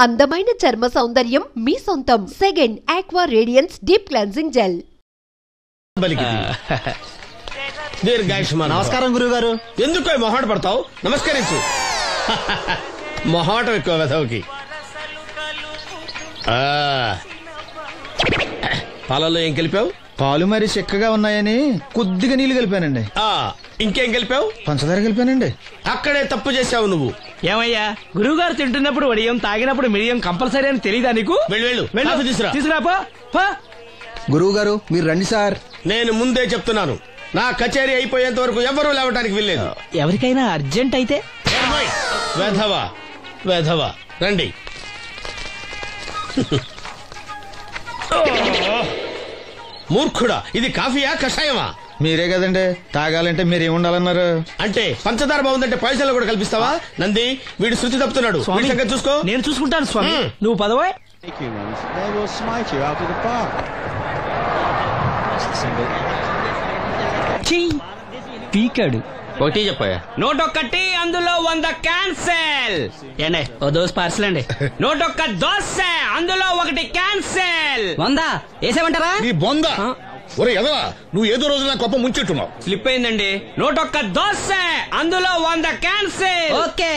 అందమైన చర్మ సౌందర్యం మీ సొంతం. Second aqua radiance deep cleansing gel. నమస్కారం గురువు గారు. ఎందుకు మొహాట పడతావు? నమస్కరించు. మొహాటం ఎక్కువ వెధవుకి. పాలలో ఏం కలిపావు? పాలు మరి చిక్కగా ఉన్నాయని కొద్దిగా నీళ్లు కలిపానండి. ఇంకేం కలిపావు? పంచదార కలిపానండి. అక్కడే తప్పు చేసావు నువ్వు. ఏమయ్యా, గురువుగారు తింటున్నప్పుడు వడియం, తాగినప్పుడు మిరియం కంపల్సరీ అని తెలీదా నీకు? వెళ్ళు తీసుకురా. గురువు గారు మీరు రండి సార్. నేను ముందే చెప్తున్నాను, నా కచేరీ అయిపోయేంత వరకు ఎవరూ లేవటానికి వెళ్ళలేదు. ఎవరికైనా అర్జెంట్ అయితే వెధవా వెధవా రండి. మూర్ఖుడా, ఇది కాఫీయా కషాయమా? మీరే కదండి తాగాలంటే మీరేముండాలన్నారు. అంటే పంచదార బాగుందంటే పైసలు కూడా కల్పిస్తావా? నంది, వీడు శృతి తప్పుతున్నాడు. చూసుకో. నేను చూసుకుంటాను స్వామి, నువ్వు పదవా. పీకాడు. ఒకటి చెప్పాయా? 101 అందులో 100 క్యాన్సెల్. ఏండే ఓ దోస్ పార్సల్ అండి. 101 దోశ అందులో 1 క్యాన్సెల్. 100 వేసేమంటారా? నీ బొంద. ఒరే ఎదవా, నువ్వు ఏదో రోజు నా గొప్ప ముంచెట్టున్నావు. స్లిప్ అయిందండి. 101 దోశ అందులో 100 క్యాన్సెల్. ఓకే.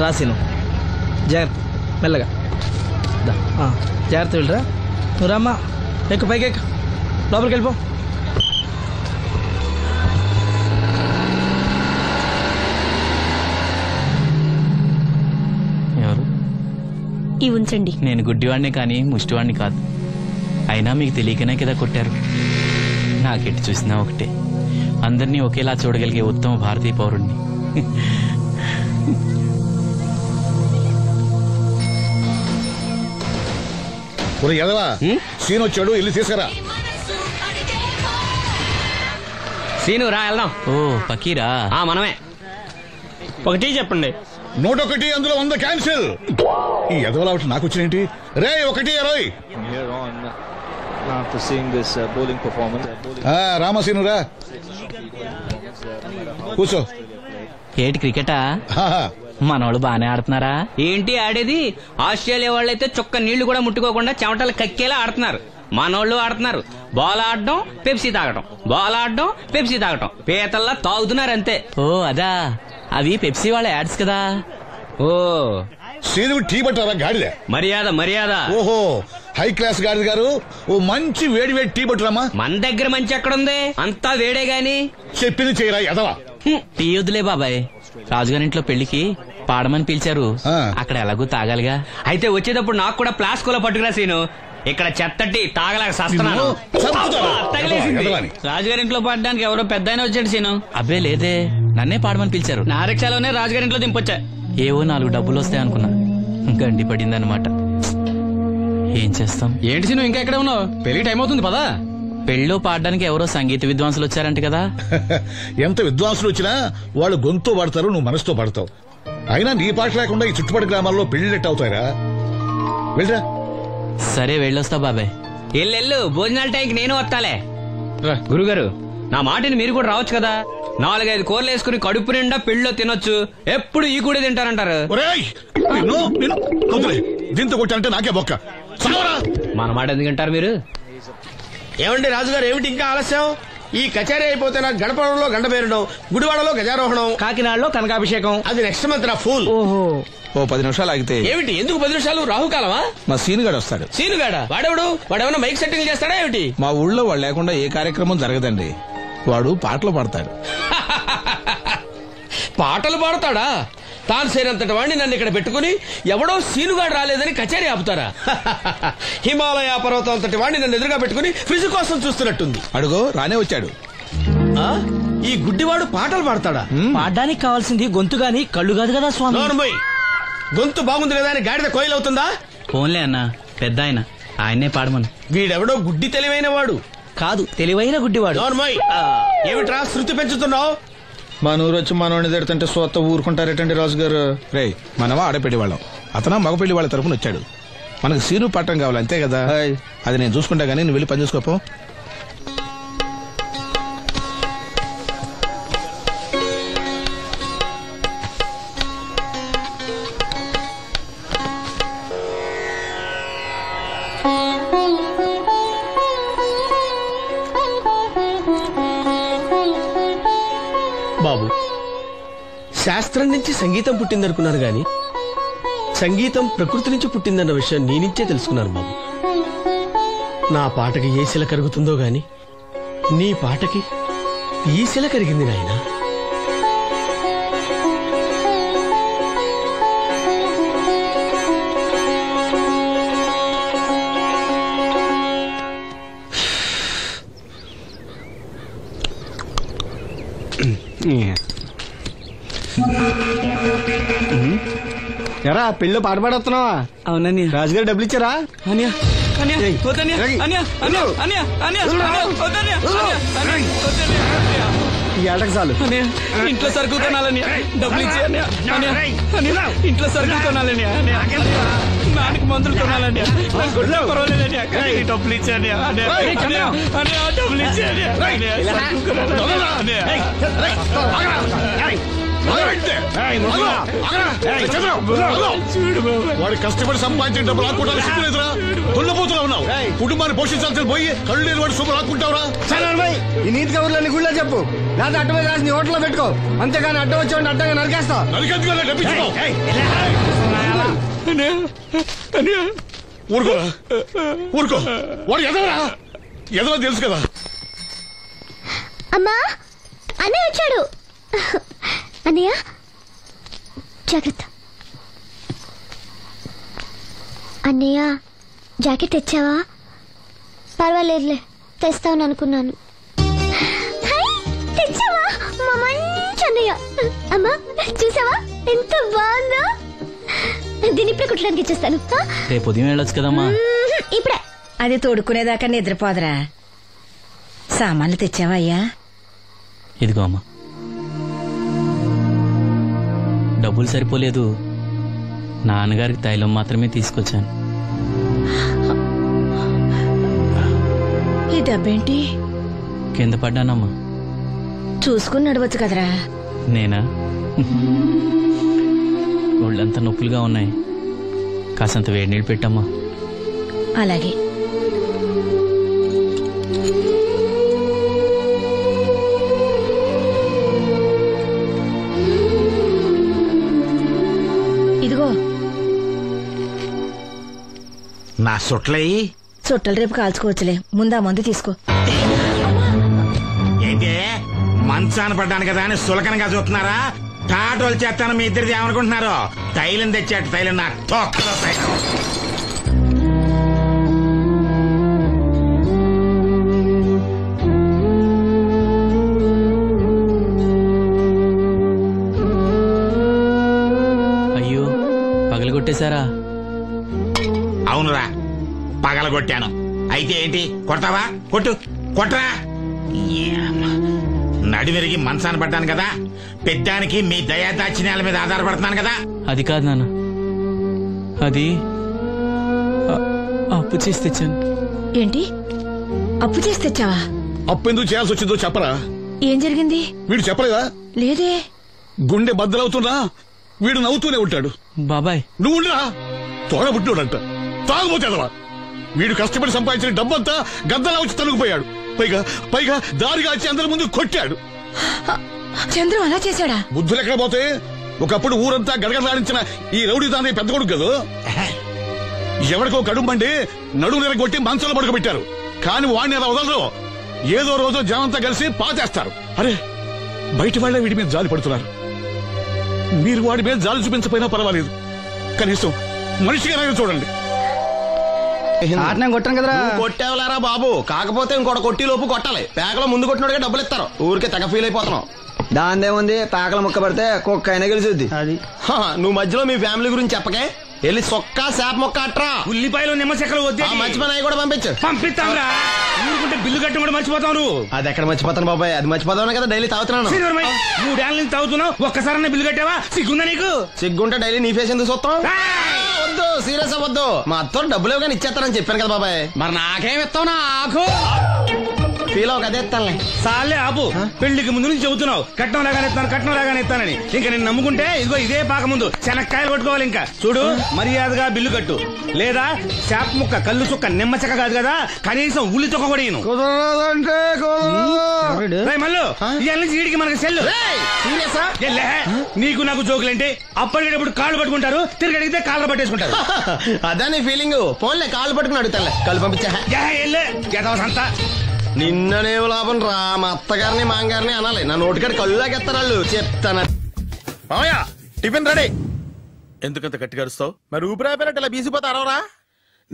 రాసిను జాగ్రత్త, మెల్లగా జాగ్రత్త వెళ్ళరా. నువ్వు రామ్మా, ఎక్కు పైకి ఎక్కు, లోపలికి వెళ్ళిపో. ఎవరు? ఇవి ఉంచండి. నేను గుడ్డివాడిని కానీ ముష్టివాడిని కాదు. అయినా మీకు తెలియకనే కదా కొట్టారు. నాకెట్టి చూసినా ఒకటే, అందరినీ ఒకేలా చూడగలిగే ఉత్తమ భారతీయ పౌరుణ్ణి. ఒరే ఎదవా, సీన్ వచ్చాడు, ఇల్లు తీసుకురా. సీను రా, వెళ్దాం. ఓ పకీరా, మనమే. ఒకటి చెప్పండి. 101 అందులో 100 క్యాన్సిల్. ఈ ఎదవలా ఒకటి నాకు వచ్చినేంటి? రే 1-20. రామసీను రా, కూర్చో. ఏటి క్రికెటా? మనోళ్ళు బానే ఆడుతున్నారా? ఏంటి ఆడేది? ఆస్ట్రేలియా వాళ్ళైతే చుక్క నీళ్లు కూడా ముట్టుకోకుండా చెమటలు కక్కేలా ఆడుతున్నారు. మనోళ్ళు ఆడుతున్నారు బాల్ ఆడడం, పెప్సీ తాగటం, బాల్ ఆడడం, పెప్సీ తాగటం, పీతల్లా తాగుతున్నారు అంతే. ఓ అదా, అవి పెప్సీ వాళ్ళ యాడ్స్ కదా. ఓ సీను టీ పట్టారా గాడిద? మర్యాద మర్యాద. ఓహో, హై క్లాస్ గాడిద గారు, ఓ మంచి వేడి వేడి టీ పట్టురామా. మన దగ్గర మంచి ఎక్కడుంది, అంతా వేడే గాని. చెప్పింది చేయరా ఎదవా. టీ వద్దులే బాబాయ్, రాజుగారింట్లో పెళ్లికి పాడమని పిలిచారు, అక్కడ ఎలాగూ తాగాలిగా. అయితే వచ్చేటప్పుడు నాకు కూడా ప్లాస్కోలో పట్టుకురా సీను. ఇక్కడ చెత్తటి తాగలేక సస్తున్నాను. రాజుగారింట్లో పాడడానికి ఎవరో పెద్ద వచ్చాడు సీను. అబ్బే లేదే, నన్నే పాడమని పిలిచారు. నా రిక్షాలోనే రాజుగారింట్లో దింపొచ్చా. ఏవో 4 డబ్బులు వస్తాయి అనుకున్నా, గండి పడిందనమాట. ఏం చేస్తాం? ఏంటి సీను ఇంకా ఎక్కడ ఉన్నావు? పెళ్లి టైం అవుతుంది పదా. పెళ్ళిలో పాడడానికి ఎవరో సంగీత విద్వాంసులు వచ్చారంట కదా. ఎంత విద్వాంసులు వచ్చినా వాళ్ళు గొంతు పాడతారు, నువ్వు మనసుతో పాడతావు. అయినా నీ పాట లేకుండా ఈ చుట్టుపక్కల గ్రామాల్లో పెళ్లిళ్ళెట్ అవుతాయిరా. వెళ్ళరా. సరే వెళ్ళొస్తా బాబాయ్. ఎల్లెళ్ళు, భోజనాల టైంకి నేను వస్తాలే. గురుగారు, నా మాటిని మీరు కూడా రావచ్చు కదా. 4-5 కూరలు వేసుకుని కడుపు నిండా పెళ్ళిలో తినొచ్చు. ఎప్పుడు ఈ కూడా తింటారంటారు. దీంతో కొట్టాలంటే నాకే బొక్క. మన మాట ఎందుకంటారు మీరు? ఏమండి రాజుగారు, ఏమిటి ఇంకా ఆలస్యం? ఈ కచేరీ అయిపోతే నాకు గడపడంలో గండ పేరడం, గుడివాడలో గజారోహణం, కాకినాడలో కనకాభిషేకం. అది నెక్స్ట్ మంత్ నా ఫుల్. ఓహో, ఓ 10 నిమిషాలు ఆగితే. ఏమిటి, ఎందుకు 10 నిమిషాలు? రాహుకాలమా? మా సీనుగాడు వస్తాడు. సీనుగాడా? వాడేమన్నా మైక్ సెట్టింగ్ చేస్తాడా ఏమిటి? మా ఊళ్ళో వాడు లేకుండా ఏ కార్యక్రమం జరగదండి. వాడు పాటలు పాడతాడు. పాటలు పాడతాడా? తాను సేనంతటి వాడిని నన్ను ఇక్కడ పెట్టుకుని ఎవడో సీనుగాడు రాలేదని కచేరీ ఆపుతారా? హిమాలయ పర్వతం అంతటి వాడిని నన్ను ఎదురుగా పెట్టుకుని ఫ్రిజ్ కోసం చూస్తున్నట్టుంది. అడుగో రానే వచ్చాడు. ఈ గుడ్డివాడు పాటలు పాడతాడా? పాడడానికి కావాల్సింది గొంతు గాని కళ్ళు కాదు కదా స్వామి. గొంతు బాగుంది కదా అని గాడిద కోయిలవుతుందా? ఫోన్లే అన్న, పెద్ద ఆయన్నే పాడమను. వీడెవడో గుడ్డి తెలివైన వాడు కాదు, తెలివైన గుడ్డివాడు. ఏమిట్రా శృతి పెంచుతున్నావు? మన ఊరు వచ్చి మనోడిని తిడుతుంటే సొత్త ఊరుకుంటారేటండి రాజుగారు. రే, మనమా ఆడపెళ్లి వాళ్ళం, అతను మగపెళ్లి వాళ్ళ తరఫున వచ్చాడు. మనకు సీను పట్టం కావాలి అంతే కదా. అది నేను చూసుకుంటా గానీ నువ్వు వెళ్ళి పని చూసుకోపో. శాస్త్రం నుంచి సంగీతం పుట్టిందనుకున్నారు గాని సంగీతం ప్రకృతి నుంచి పుట్టిందన్న విషయం నీ నుంచే తెలుసుకున్నాను బాబు. నా పాటకి ఏ శిల కరుగుతుందో గాని నీ పాటకి ఈ శిల కరిగింది నాయనా. ఎరా పెళ్ళి పాట పాడుతున్నావా? అవునని రాజుగారు డబ్బులు ఇచ్చారా? ఈ ఆటకు చాలు. ఇంట్లో సరుకులు కొనాలని డబ్బులు ఇచ్చి ఇంట్లో సరుకులు కొనాలని నాన్నకి మందులు కొనాలని పర్వాలేదని డబ్బులు ఇచ్చాను డబ్బులు ఇచ్చాను. వాడి కష్టపడి సంపాదించిన డబ్బులు ఆకుంటారు సిగ్గులేదురా? దున్నపోతున్నా ఉన్నావు. కుటుంబాన్ని పోషించాల్సిన పోయి కళ్ళు లేని వాడు సూపర్ ఆకుంటావురా? ఈ నీతి కబుర్లన్నీ గుళ్ళో చెప్పు, లేదా అడ్డమే రాసి నీ హోటల్లో పెట్టుకో. అంతేగాని అడ్డం వచ్చేవాడిని అడ్డంగా నరికేస్తా. ఊరుకోరా, ఊరుకో. వాడు ఎదవరా? ఎదవ తెలుసు కదా. అమ్మా అన్నయ్య వచ్చాడు. అన్నయ్య జాగ్రత్త. అన్నయ్య జాకెట్ తెచ్చావా? పర్వాలేదులే, తెస్తావని అనుకున్నాను. తెచ్చావా? మా మంచి అన్నయ్య. అమ్మా చూసావా ఎంత బాగుందో? దీన్ని ఇప్పుడే కుట్టడానికి ఇచ్చేస్తాను. రేపు ఉదయం వెళ్ళొచ్చు కదమ్మా. ఇప్పుడే. అది తోడుకునేదాకా నిద్రపోదరా. సామాన్లు తెచ్చావా అయ్యా? ఇదిగో అమ్మా. డబ్బులు సరిపోలేదు, నాన్నగారికి తైలం మాత్రమే తీసుకొచ్చాను. ఈ డబ్బేంటి? కింద పడ్డానమ్మా. చూసుకుని నడవచ్చు కదరా. నేనా? ఒళ్ళంతా నొప్పులుగా ఉన్నాయి, కాసంత వేడి నీళ్ళు పెట్టమ్మా. అలాగే. ఇదిగో నా సొట్లయి చుట్టలు రేపు కాల్చుకోవచ్చులే, ముందా మందు తీసుకో. ఏంటే మంచాన పడ్డాను కదా అని సులకనగా చూస్తున్నారా? టాటోలు చేస్తాను మీ ఇద్దరిది ఏమనుకుంటున్నారు? తైలం తెచ్చాడు, తైలం నా తొక్కలో తైలం. అయ్యో, పగలగొట్టేశారా? అవునురా, పగలగొట్టాను. అయితే ఏంటి, కొడతావా? కొట్టు, కొట్టరా. నడివిరిగి మంచాన పడ్డాను కదా, పెద్దానికి మీ దయాదాచిన్యాల మీద ఆధారపడుతున్నాను కదా. అది కాదు నాన్న, అది అప్పు చేసి తెచ్చాను. ఏంటి అప్పు చేసి తెచ్చావా? అప్పు ఎందుకు చేయాల్సి వచ్చిందో చెప్పరా? ఏం జరిగింది? వీడు చెప్పలేదా? లేదే. గుండె బద్దలవుతున్నా వీడు నవ్వుతూనే ఉంటాడు. బాబాయ్ నువ్వు ఉండరా, తోడబుట్టినోడంట, తాగుపోతేదవా. వీడు కష్టపడి సంపాదించిన డబ్బంతా గద్దలా వచ్చి తనుకుపోయాడు. పైగా పైగా దారిగా వచ్చి అందరి ముందు కొట్టాడు. చంద్రం అలా చేశాడా? బుద్ధులు ఎక్కడ పోతే, ఒకప్పుడు ఊరంతా గడగడలాడించిన ఈ రౌడీ దాని పెద్ద కొడుకు కదా. ఎవరికో కడుంబండి నడుము నిరగొట్టి మంచంలో పడుకోబెట్టారు. కాని వాడిని అలా వదలరు. ఏదో రోజు జనంతా కలిసి పాతేస్తారు. అరే, బయట వాళ్లే వీడి మీద జాలి పడుతున్నారు. మీరు వాడి మీద జాలి చూపించపోయినా పర్వాలేదు, కనీసం మనిషిగా చూడండి. ఆటనే కొట్టాను కదరా. కొట్టేవలేరా బాబు, కాకపోతే ఇంకోటి కొట్టి లోపు కొట్టాలి. పేకలో ముందు కొట్టినోడిగా డబ్బులు ఇస్తారు. ఊరికే తెగ ఫీల్ అయిపోతున్నావు. దాందేముంది, పేకల ముక్క పడితే కుక్క అయినా గెలిచిద్ది. అది నువ్వు మధ్యలో మీ ఫ్యామిలీ గురించి చెప్పకే. వెళ్ళి సొక్క శాప మొక్క అట్రా. ఉల్లిపాయలు నిమ్మచెక్కలు వద్దే. మంచి పని అవి కూడా పంపించు. పంపిస్తాంరా. ఊరుకుంటే బిల్లు కట్టి కూడా మర్చిపోతావు నువ్వు. అది ఎక్కడ మర్చిపోతాను బాబాయ్, అది మర్చిపోతావు కదా డైలీ తాగుతున్నాను. 3 ఏళ్ళ నుంచి తాగుతున్నావు, ఒక్కసారి బిల్లు కట్టావా? సిగ్గుందా నీకు? సిగ్గుంటే డైలీ నీ ఫేస్ ఎందుకు చూస్తాం? వద్దు, సీరియస్ అవ్వద్దు. మా అత్తో డబ్బులు ఇవ్వగానే ఇచ్చేస్తానని చెప్పాను కదా బాబాయ్. మరి నాకేమిస్తావు? నాకు ఫీల్ అవ్వక అదే ఇస్తానులే. సాలే ఆపు. పెళ్లికి ముందు నుంచి చెబుతున్నావు కట్నం లాగానే ఇస్తానని. ఇంకా నేను నమ్ముకుంటే ఇదిగో ఇదే పాక ముందు శనక్కాయలు కొట్టుకోవాలి. ఇంకా చూడు, మర్యాదగా బిల్లు కట్టు, లేదా చేప ముక్క, కళ్ళు చుక్క, నిమ్మ చెక్క కాదు కదా, కనీసం ఉల్లి చుక్క కూడా ఇయ్యను. మళ్ళీ వీడికి మనకి సెల్లు. నీకు నాకు జోకులేంటి? అప్పటికేటప్పుడు కాళ్ళు పట్టుకుంటారు, తిరిగి అడిగితే కాళ్ళు పట్టేసుకుంటారు. అదే నీ ఫీలింగ్. ఫోన్లే కాళ్ళు పట్టుకుని అడుగుతానులే. కళ్ళు పంపించా. నిన్ననే లాభం రా. మా అత్తగారిని మాంగారిని అనాలి. నా నోటికాడ కళ్ళు లాగేస్తారు వాళ్ళు. చెప్తాను. మామయ్య టిఫిన్ రెడీ. ఎందుకంత గట్టిగా అరుస్తావు? మరి ఊపిరి ఆగిపోయినట్టు ఇలా బీసిపోతారా?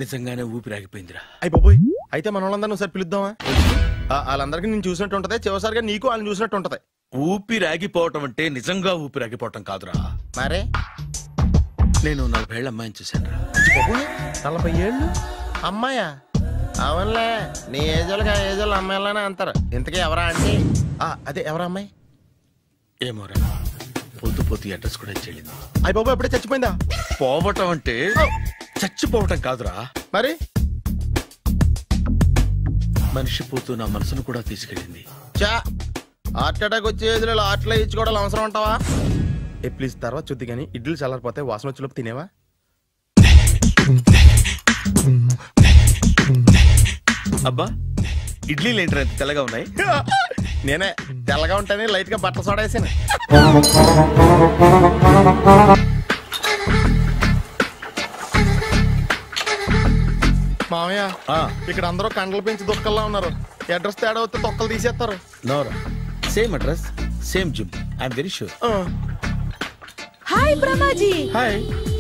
నిజంగానే ఊపిరి ఆగిపోయిందిరా. అయిపోయి అయితే మన వాళ్ళందరినీ ఒకసారి పిలుద్దామా? వాళ్ళందరికీ నేను చూసినట్టు ఉంటది, చివరిసారిగా నీకు వాళ్ళని చూసినట్టు ఉంటది. ఊపిరి ఆగిపోవటం అంటే నిజంగా ఊపిరి ఆగిపోవటం కాదురా. మరే నేను 40 ఏళ్ళ అమ్మాయిని చూశాను రా. 40 ఏళ్ళు అమ్మాయా? అవునులే, నీ ఏజోళ్ళకి ఆ ఏజోళ్ళు అమ్మాయిలానే అంటారు. ఇంతకీ ఎవరా అంటే? అదే ఎవరా అమ్మాయి? ఏమోరా, పొద్దు అడ్రస్ కూడా చెల్లింది. అయ్యి బాబు ఎప్పుడే చచ్చిపోయిందా? పోవటం అంటే చచ్చిపోవటం కాదురా. మరి మనిషి పోతూ నా మనసును కూడా తీసుకెళ్ళింది. చా, హార్ట్ అటాక్ వచ్చే ఏజ్లో హార్ట్లో ఇచ్చుకోవడం అవసరం అంటావా? ప్లీజ్ తర్వాత చూద్ది కానీ ఇడ్లీలు చల్లారిపోతే వాసన వచ్చేలోపు తినేవా? అబ్బా, ఇడ్లీలు ఏంటి అంత తెల్లగా ఉన్నాయి? నేనే తెల్లగా ఉంటానే లైట్ గా బట్టలు సోడా వేసాను. మామయ్య, ఇక్కడ అందరూ కండలు పెంచి దుక్కల్లా ఉన్నారు. అడ్రస్ తేడా వస్తే తొక్కలు తీసేస్తారు. నోరా, same address, same gym. I'm very sure. Hi Brahmaji. Hi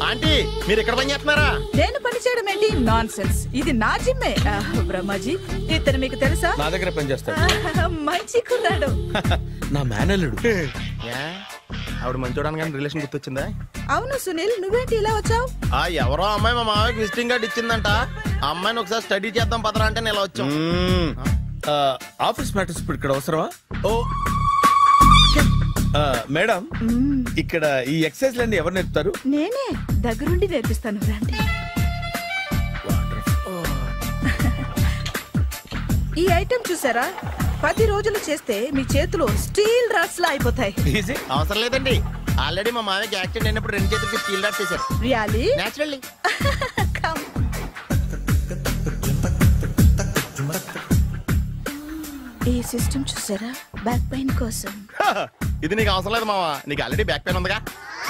aunty, మీరు ఇక్కడ పని చేస్తున్నారా? నేను పని చేయడం ఏంటి? Nonsense. ఇది నా జిమ్మే. బ్రహ్మాజీ, ఇతను మీకు తెలుసా? నా దగ్గర పని చేస్తాడు. మంచి కుర్రాడు. నా మేనల్లుడు. ఆవిడ మంచి చూడడానికి రిలేషన్ గుర్తొచ్చిందా? అవును సునీల్, నువ్వేంటి ఇలా వచ్చావు? ఎవరో అమ్మాయి మా మామయ్యకి విజిటింగ్ కార్డు ఇచ్చిందంట. ఆ అమ్మాయిని ఒకసారి స్టడీ చేద్దాం పదరా అంటే నేను ఇలా వచ్చాం. ఆఫీస్ మ్యాటర్స్ ఇప్పుడు ఇక్కడ అవసరమా? ఓ మేడం, ఇక్కడ ఈ ఎక్సర్సైజ్ లన్నీ ఎవరు నేర్పుతారు? నేనే దగ్గరుండి నేర్పిస్తాను. రండి. ఈ ఐటెం చూసారా? 10 రోజులు చేస్తే మీ చేతులు స్టీల్ రాట్స్ లా అయిపోతాయి. అవసరం లేదండి, ఆల్రెడీ మా మామయ్యకి యాక్సిడెంట్ అయినప్పుడు 2 చేతులకి స్టీల్ రాట్స్ చేశారు. రియల్లీ? నేచురల్లీ. ఈ సిస్టమ్ చూసారా? బ్యాక్ పెయిన్ కోసం. ఇది నీకు అవసరం లేదు మావా, నీకు ఆల్రెడీ బ్యాక్ పెయిన్ ఉందిగా.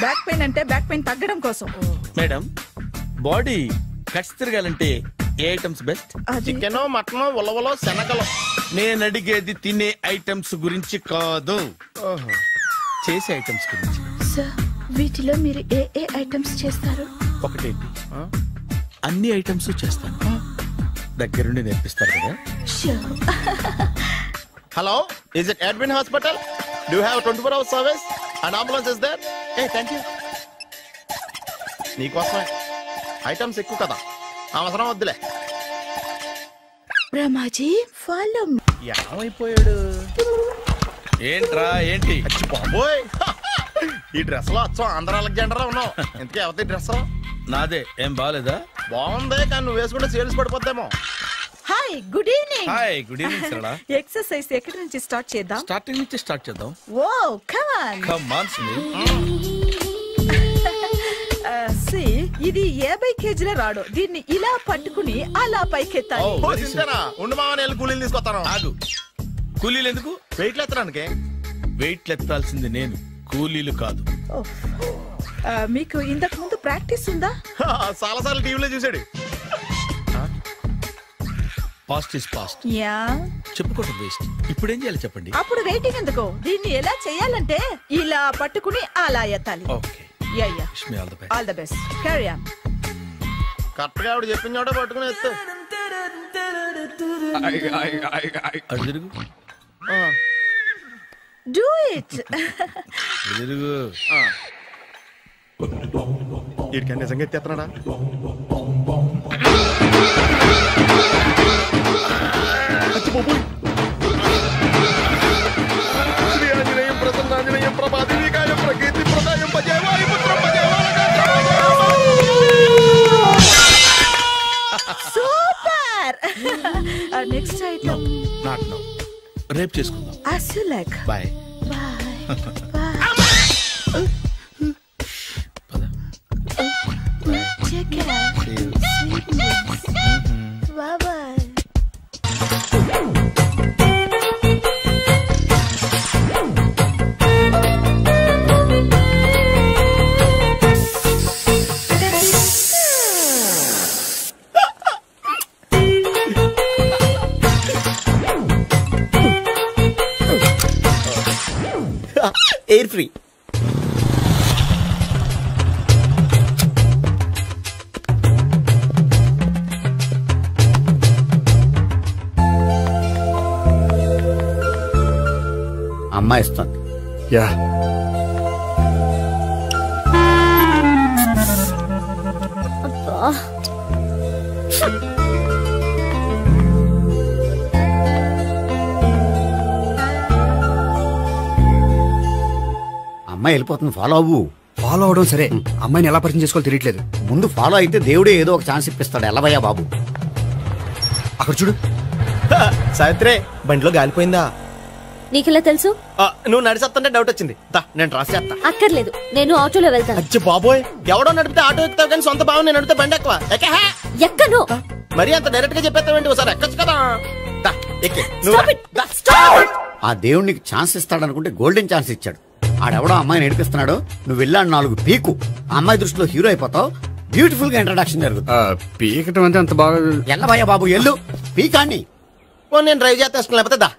బ్యాక్ పెయిన్ అంటే బ్యాక్ పెయిన్ తగ్గడం కోసం. మేడం, బాడీ కట్స్ తిరగాలంటే ఏ ఐటమ్స్ బెస్ట్? చికెన్, మటన్, ఉలవలో, శనగలు. నేను అడిగేది తినే ఐటమ్స్ గురించి కాదు, చేసే ఐటమ్స్ గురించి. సార్, వీటిలో మీరు ఏ ఐటమ్స్ చేస్తారు? ఒకటేంటి, అన్ని ఐటమ్స్ చేస్తాను. దగ్గరుండి నేర్పిస్తారు కదా. Hello, is it admin hospital? Do have 24 hours service and ambulance is there? Thank you. నీకోసమే. ఐటమ్స్ ఎక్కువ కదా, అవసరం వద్దులే. బ్రహ్మాజీ, ఫాలో. ఏమైపోయాడు? ఏంట్రా ఏంటి? బాబోయ్, ఈ డ్రెస్ లో వచ్చాం ఆంధ్ర అలెగ్జాండర్ లో ఉన్నావు. ఇంతకీ ఎవరి డ్రెస్? నాదే. ఏం బాగాలేదా? బాగుంది, కానీ నువ్వు వేసుకుంటే సేల్స్ పడిపోద్దేమో. Hi, good evening. Hi, good evening Sarala. Exercise ఎక్కడి నుంచి స్టార్ట్ చేద్దాం? స్టార్టింగ్ నుంచి స్టార్ట్ చేద్దాం. Oh, come on. Come on Sunil. ఇది 50 kg రాడు. దీన్ని ఇలా పట్టుకుని అలా పైకెత్తాలి. ఉండు మామ, నేను కూలీలు తీసుకొస్తాను. ఆగు, కూలీలు ఎందుకు? వెయిట్ ఎత్తడానికి. వెయిట్ ఎత్తాల్సింది నేను, కూలీలు కాదు. మీకు ఇంతకు ముందు ప్రాక్టీస్ ఉందా? చాలా సార్లు టీవీలో చూసాడు. Past is past. యా, చెప్పుకోవడం వేస్ట్. ఇప్పుడు ఏం చేయాలి చెప్పండి? అప్పుడు వెయిటింగ్ ఎందుకు? దీన్ని ఎలా చేయాలంటే ఇలా పట్టుకుని అలా ఎత్తాలి. Okay, yeah yeah. Wish me all the best. All the best. Carry on. Correct గా ఆవిడ చెప్పిన చోట పట్టుకుని ఎత్తు. అటు తిరుగు. Do it. తిరుగు. వీడికి నిజంగా ఎత్తేస్తున్నాడా? శ్రీ ఆంజనేయం ప్రసన్నాంజనేయం ప్రభాదికాయం ప్రకీర్తి ప్రదాయం భజేవాయు పుత్రం super. Next item. Not now. రేపు చేసుకుందాం. As you like. Bye. Take care. Bye bye. Air free. అమ్మాయి ఇస్తాను. యా అమ్మాయి వెళ్ళిపోతుంది, ఫాలో అవ్వు. ఫాలో అవడం సరే, అమ్మాయిని ఎలా పరిచయం చేసుకోవాలో తెలియట్లేదు. ముందు ఫాలో అయితే దేవుడే ఏదో ఒక ఛాన్స్ ఇప్పిస్తాడు. ఎలవయ్యా బాబు. అక్కడ చూడు. సావిత్రి, బండిలో గాలిపోయిందా? నీకెలా తెలుసు? నువ్వు నడిచేస్తుంటే డౌట్ వచ్చింది. నేను డ్రాస్ చేస్తా. అక్కర్లేదు, నేను ఆటోలో వెళ్తాను. అచ్చి బాబోయ్, ఎవడో నడిపితే ఆటో ఎక్కుతావు కానీ సొంత భావం నేను నడిపితే బండి ఎక్కువ. ఎక్కను. మరి అంత డైరెక్ట్ గా చెప్పేస్తావేంటి? ఒకసారి ఎక్కొచ్చు కదా. ఆ దేవుడికి ఛాన్స్ ఇస్తాడనుకుంటే గోల్డెన్ ఛాన్స్ ఇచ్చాడు. ఆడెవడో అమ్మాయిని నడిపిస్తున్నాడు, నువ్వు వెళ్ళాడు 4 పీకు. ఆ అమ్మాయి దృష్టిలో హీరో అయిపోతావు. బ్యూటిఫుల్ గా ఇంట్రడక్షన్ జరుగుతుంది. పీకటం అంటే అంత బాగా. ఎల్లబయ్యా బాబు, ఎల్లు పీకాన్ని. నేను డ్రైవ్ చేస్తాను, లేకపోతే దా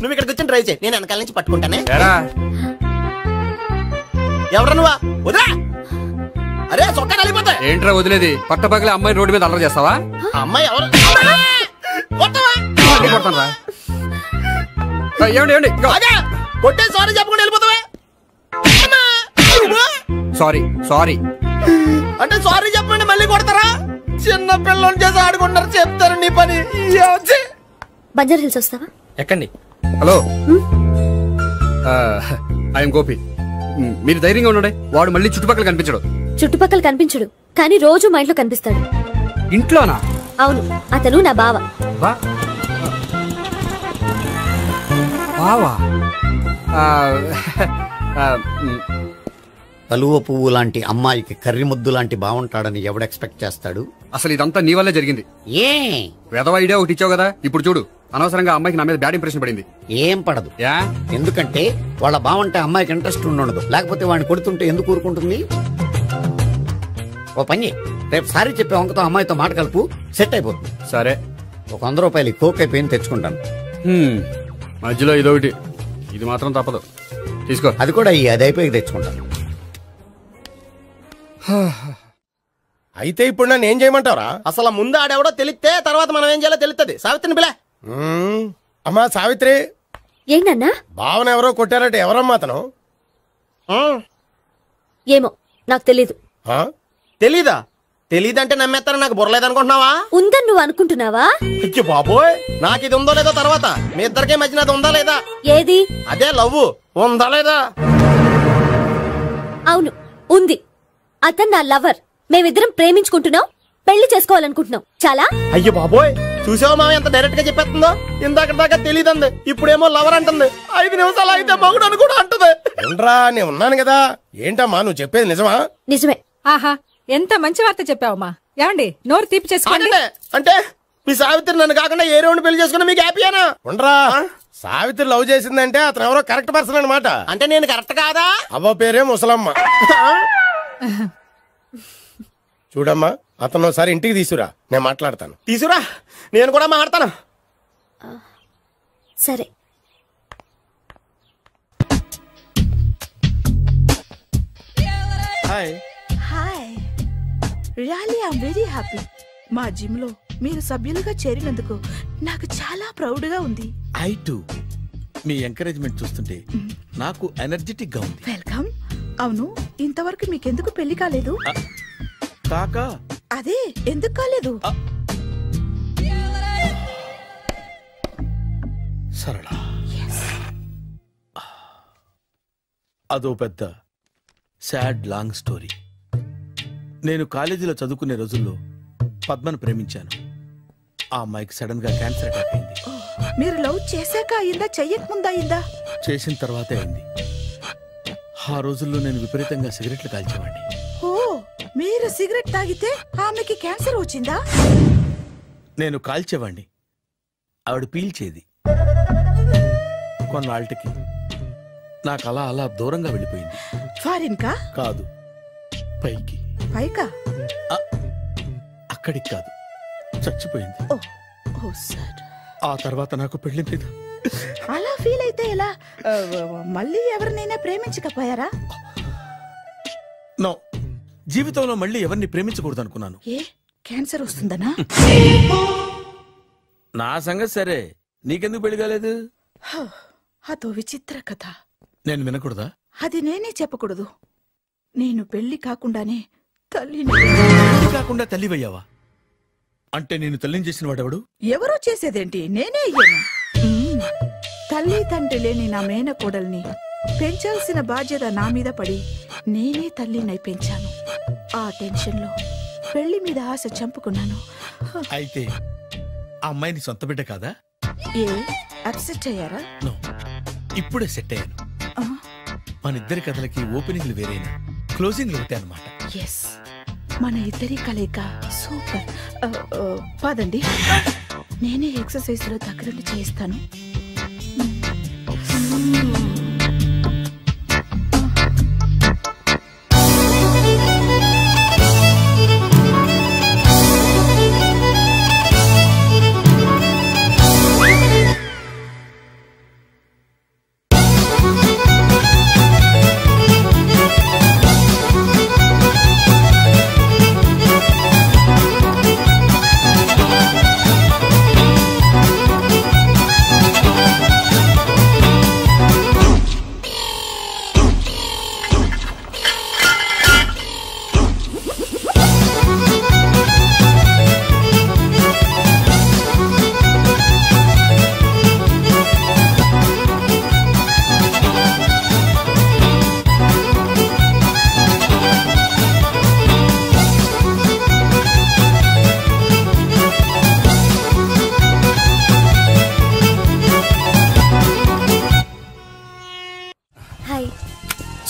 నువ్వు ఇక్కడికి వచ్చి డ్రైవ్ చేయి, నేను వెనకాల నుంచి పట్టుకుంటానే. ఎవరు నువ్వా? వదిలా. అరే చొక్కా కలిపోతా. ఏంట్రా వదిలేది? పట్టపగలే అమ్మాయి రోడ్డు మీద అల్లరి చేస్తావా? అమ్మాయి ఎవరు? ఏమండి కొట్టే సారీ చెప్పకుండా వెళ్ళిపోతావా? సారీ సారీ అంటే సారీ చెప్పండి మళ్ళీ కొడతారా? చిన్న పిల్లలు చేసి ఆడుకుంటారు, చెప్తారు నీ పని. బంజారా హిల్స్ వస్తావా? ఎక్కండి. Hello, I'm Gopi. మీరు ధైర్యంగా ఉండండి. వాడు మళ్ళీ చుట్టుపక్కల కనిపించడు. చుట్టుపక్కల కనిపించడు, కానీ రోజు మా ఇంట్లో కనిపిస్తాడు. ఇంట్లోనా? అవును, అతను నా బావ. బావా? కలువ పువ్వు లాంటి అమ్మాయికి కర్రి ముద్దు లాంటి బాగుంటాడని ఎవడు ఎక్స్పెక్ట్ చేస్తాడు? అసలు ఇదంతా నీ వల్లే జరిగింది. ఏ వెధవ ఐడియా ఒకటి ఇచ్చావు కదా, ఇప్పుడు చూడు. అనవసరంగా అమ్మాయికి నా మీద బ్యాడ్ ఇంప్రెషన్ పడింది. ఏం పడదు. ఎందుకంటే వాళ్ళ బాగుంటే అమ్మాయికి ఇంట్రెస్ట్ ఉండదు. లేకపోతే వాడిని కొడుతుంటే ఎందుకు ఊరుకుంటుంది? ఓ పని, రేపు సారీ చెప్పే వంకతో అమ్మాయితో మాట కలుపు, సెట్ అయిపోతుంది. సరే, ఒక 100 రూపాయలు కోక్ అయిపోయింది, తెచ్చుకుంటాను. మధ్యలో ఇదొకటి, ఇది మాత్రం తప్పదు. తీసుకో. అది కూడా అది అయిపోయి తెచ్చుకుంటాను. అయితే ఇప్పుడు నన్ను ఏం చేయమంటారా? అసలు ముందు ఆడెవడో తెలిస్తే తర్వాత మనం ఏం చేయాలో తెలుస్తుంది. సావిత్రిని పిల్ల. అమ్మా సావిత్రి. ఏంటన్నా? భావన ఎవరో కొట్టారట. ఎవరమ్మా అతను? ఏమో నాకు తెలీదు. తెలీదా? తెలీదంటే నమ్మేస్తారని నాకు బుర్రలేదనుకుంటున్నావా? ఉందని నువ్వు అనుకుంటున్నావా? అయ్యో బాబోయ్, నాకు ఇది ఉందో లేదో తర్వాత. మీ ఇద్దరికే మధ్యన అది ఉందా లేదా? ఏది? అదే లవ్ ఉందా లేదా? అవును, ఉంది. అతను నా లవర్. మేమిద్దరం ప్రేమించుకుంటున్నాం, పెళ్లి చేసుకోవాలనుకుంటున్నాం. చాలా. అయ్యో బాబోయ్, చూసావా మామ ఎంత డైరెక్ట్ గా చెప్పేస్తుందో? ఇందాక దాకా తెలియదండి, ఇప్పుడేమో లవర్ అంటుంది. 5 నిమిషాలు అయితే మగుడు అని కూడా అంటుంది. ఏంట్రా, నేను ఉన్నాను కదా. ఏంటమ్మా నువ్వు చెప్పేది నిజమా? నిజమే. ఆహా, ఎంత మంచి వార్త చెప్పావమ్మా. ఏమండి నోరు తీపి చేసుకోండి. అంటే మీ సావిత్రి నన్ను కాకుండా ఏ రౌండ్ పెళ్లి చేసుకున్నా మీకు హ్యాపీయేనా? ఉండరా, సావిత్రి లవ్ చేసిందంటే అతను ఎవరో కరెక్ట్ పర్సన్ అనమాట. అంటే నేను కరెక్ట్ కాదా? అవ్వ పేరే ముసలమ్మ. చూడమ్మా, అతను ఒకసారి ఇంటికి తీసుకురా, నేను మాట్లాడతాను. తీసుకురా, నేను కూడా మాట్లాడతాను. సరే. Hi. Really I'm very happy. మా జిమ్ లో మీరు సభ్యులుగా చేరినందుకు నాకు చాలా ప్రౌడ్ గా ఉంది. I to. మీ ఎంకరేజ్మెంట్ చూస్తుంటే నాకు ఎనర్జెటిక్ గా ఉంది. వెల్కమ్. అవును, ఇంతవరకు మీకెందుకు పెళ్లి కాలేదు? కాకా అదే ఎందుకు కాలేదు? సరళ, అదో పెద్ద సాడ్ లాంగ్ స్టోరీ. నేను కాలేజీలో చదువుకునే రోజుల్లో పద్మను ప్రేమించాను. ఆ అమ్మాయికి సడన్ గా క్యాన్సర్ అటాక్ అయింది. మీరు లవ్ చేశాక అయిందా చెయ్యక ముందా అయిందా? చేసిన తర్వాతే అయింది. ఆ రోజుల్లో నేను విపరీతంగా సిగరెట్లు కాల్చేవాడిని. ఓ, మీరు సిగరెట్ తాగితే ఆమెకి క్యాన్సర్ వచ్చిందా? నేను కాల్చేవాడిని, ఆవిడ పీల్చేది. కొన్నాళ్ళకి నాకు అలా అలా దూరంగా వెళ్ళిపోయింది. ఫారిన్ కా? కాదు, పైకి. పైకా? అక్కడికి కాదు, చచ్చిపోయింది. ఓ సార్. ఆ తర్వాత నాకు పెళ్లి మీద. అలా ఫీల్ అయితే ఎలా? మళ్ళీ ఎవరినైనా ప్రేమించకపోయారా? నో, జీవితంలో మళ్ళీ ఎవరిని ప్రేమించకూడదు అనుకున్నాను. ఏ, క్యాన్సర్ వస్తుందనా? నా సంగతి సరే, నీకెందుకు పెళ్లి కాలేదు? అదో విచిత్ర కథ. నేను వినకూడదా? అది నేనే చెప్పకూడదు. నేను పెళ్లి కాకుండానే తల్లిని. పెళ్లి కాకుండా తల్లివయ్యావా? అంటే నేను తల్లిని చేసిన వాడెవడు? ఎవరో చేసేదేంటి, నేనే అయ్యాను. తల్లి తండ్రి లేని నా మేనకోడల్ని పెంచాల్సిన బాధ్యత నా మీద పడి నేనే తల్లినై పెంచాను. ఆ టెన్షన్ లో పెళ్లి మీద ఆశ చంపుకున్నాను. అయితే ఆ అమ్మాయిని సొంత బిడ్డ కాదా? ఏ, అప్సెట్ అయ్యారా? నో, ఇప్పుడే సెట్ అయ్యాను. మన ఇద్దరి కథలకి ఓపెనింగ్లు వేరైనా క్లోజింగ్లు ఒకటే అన్నమాట. ఎస్, మన ఇద్దరి కలయిక సూపర్. పదండి, నేనే ఎక్సర్సైజ్ లో దగ్గరుండి చేయిస్తాను.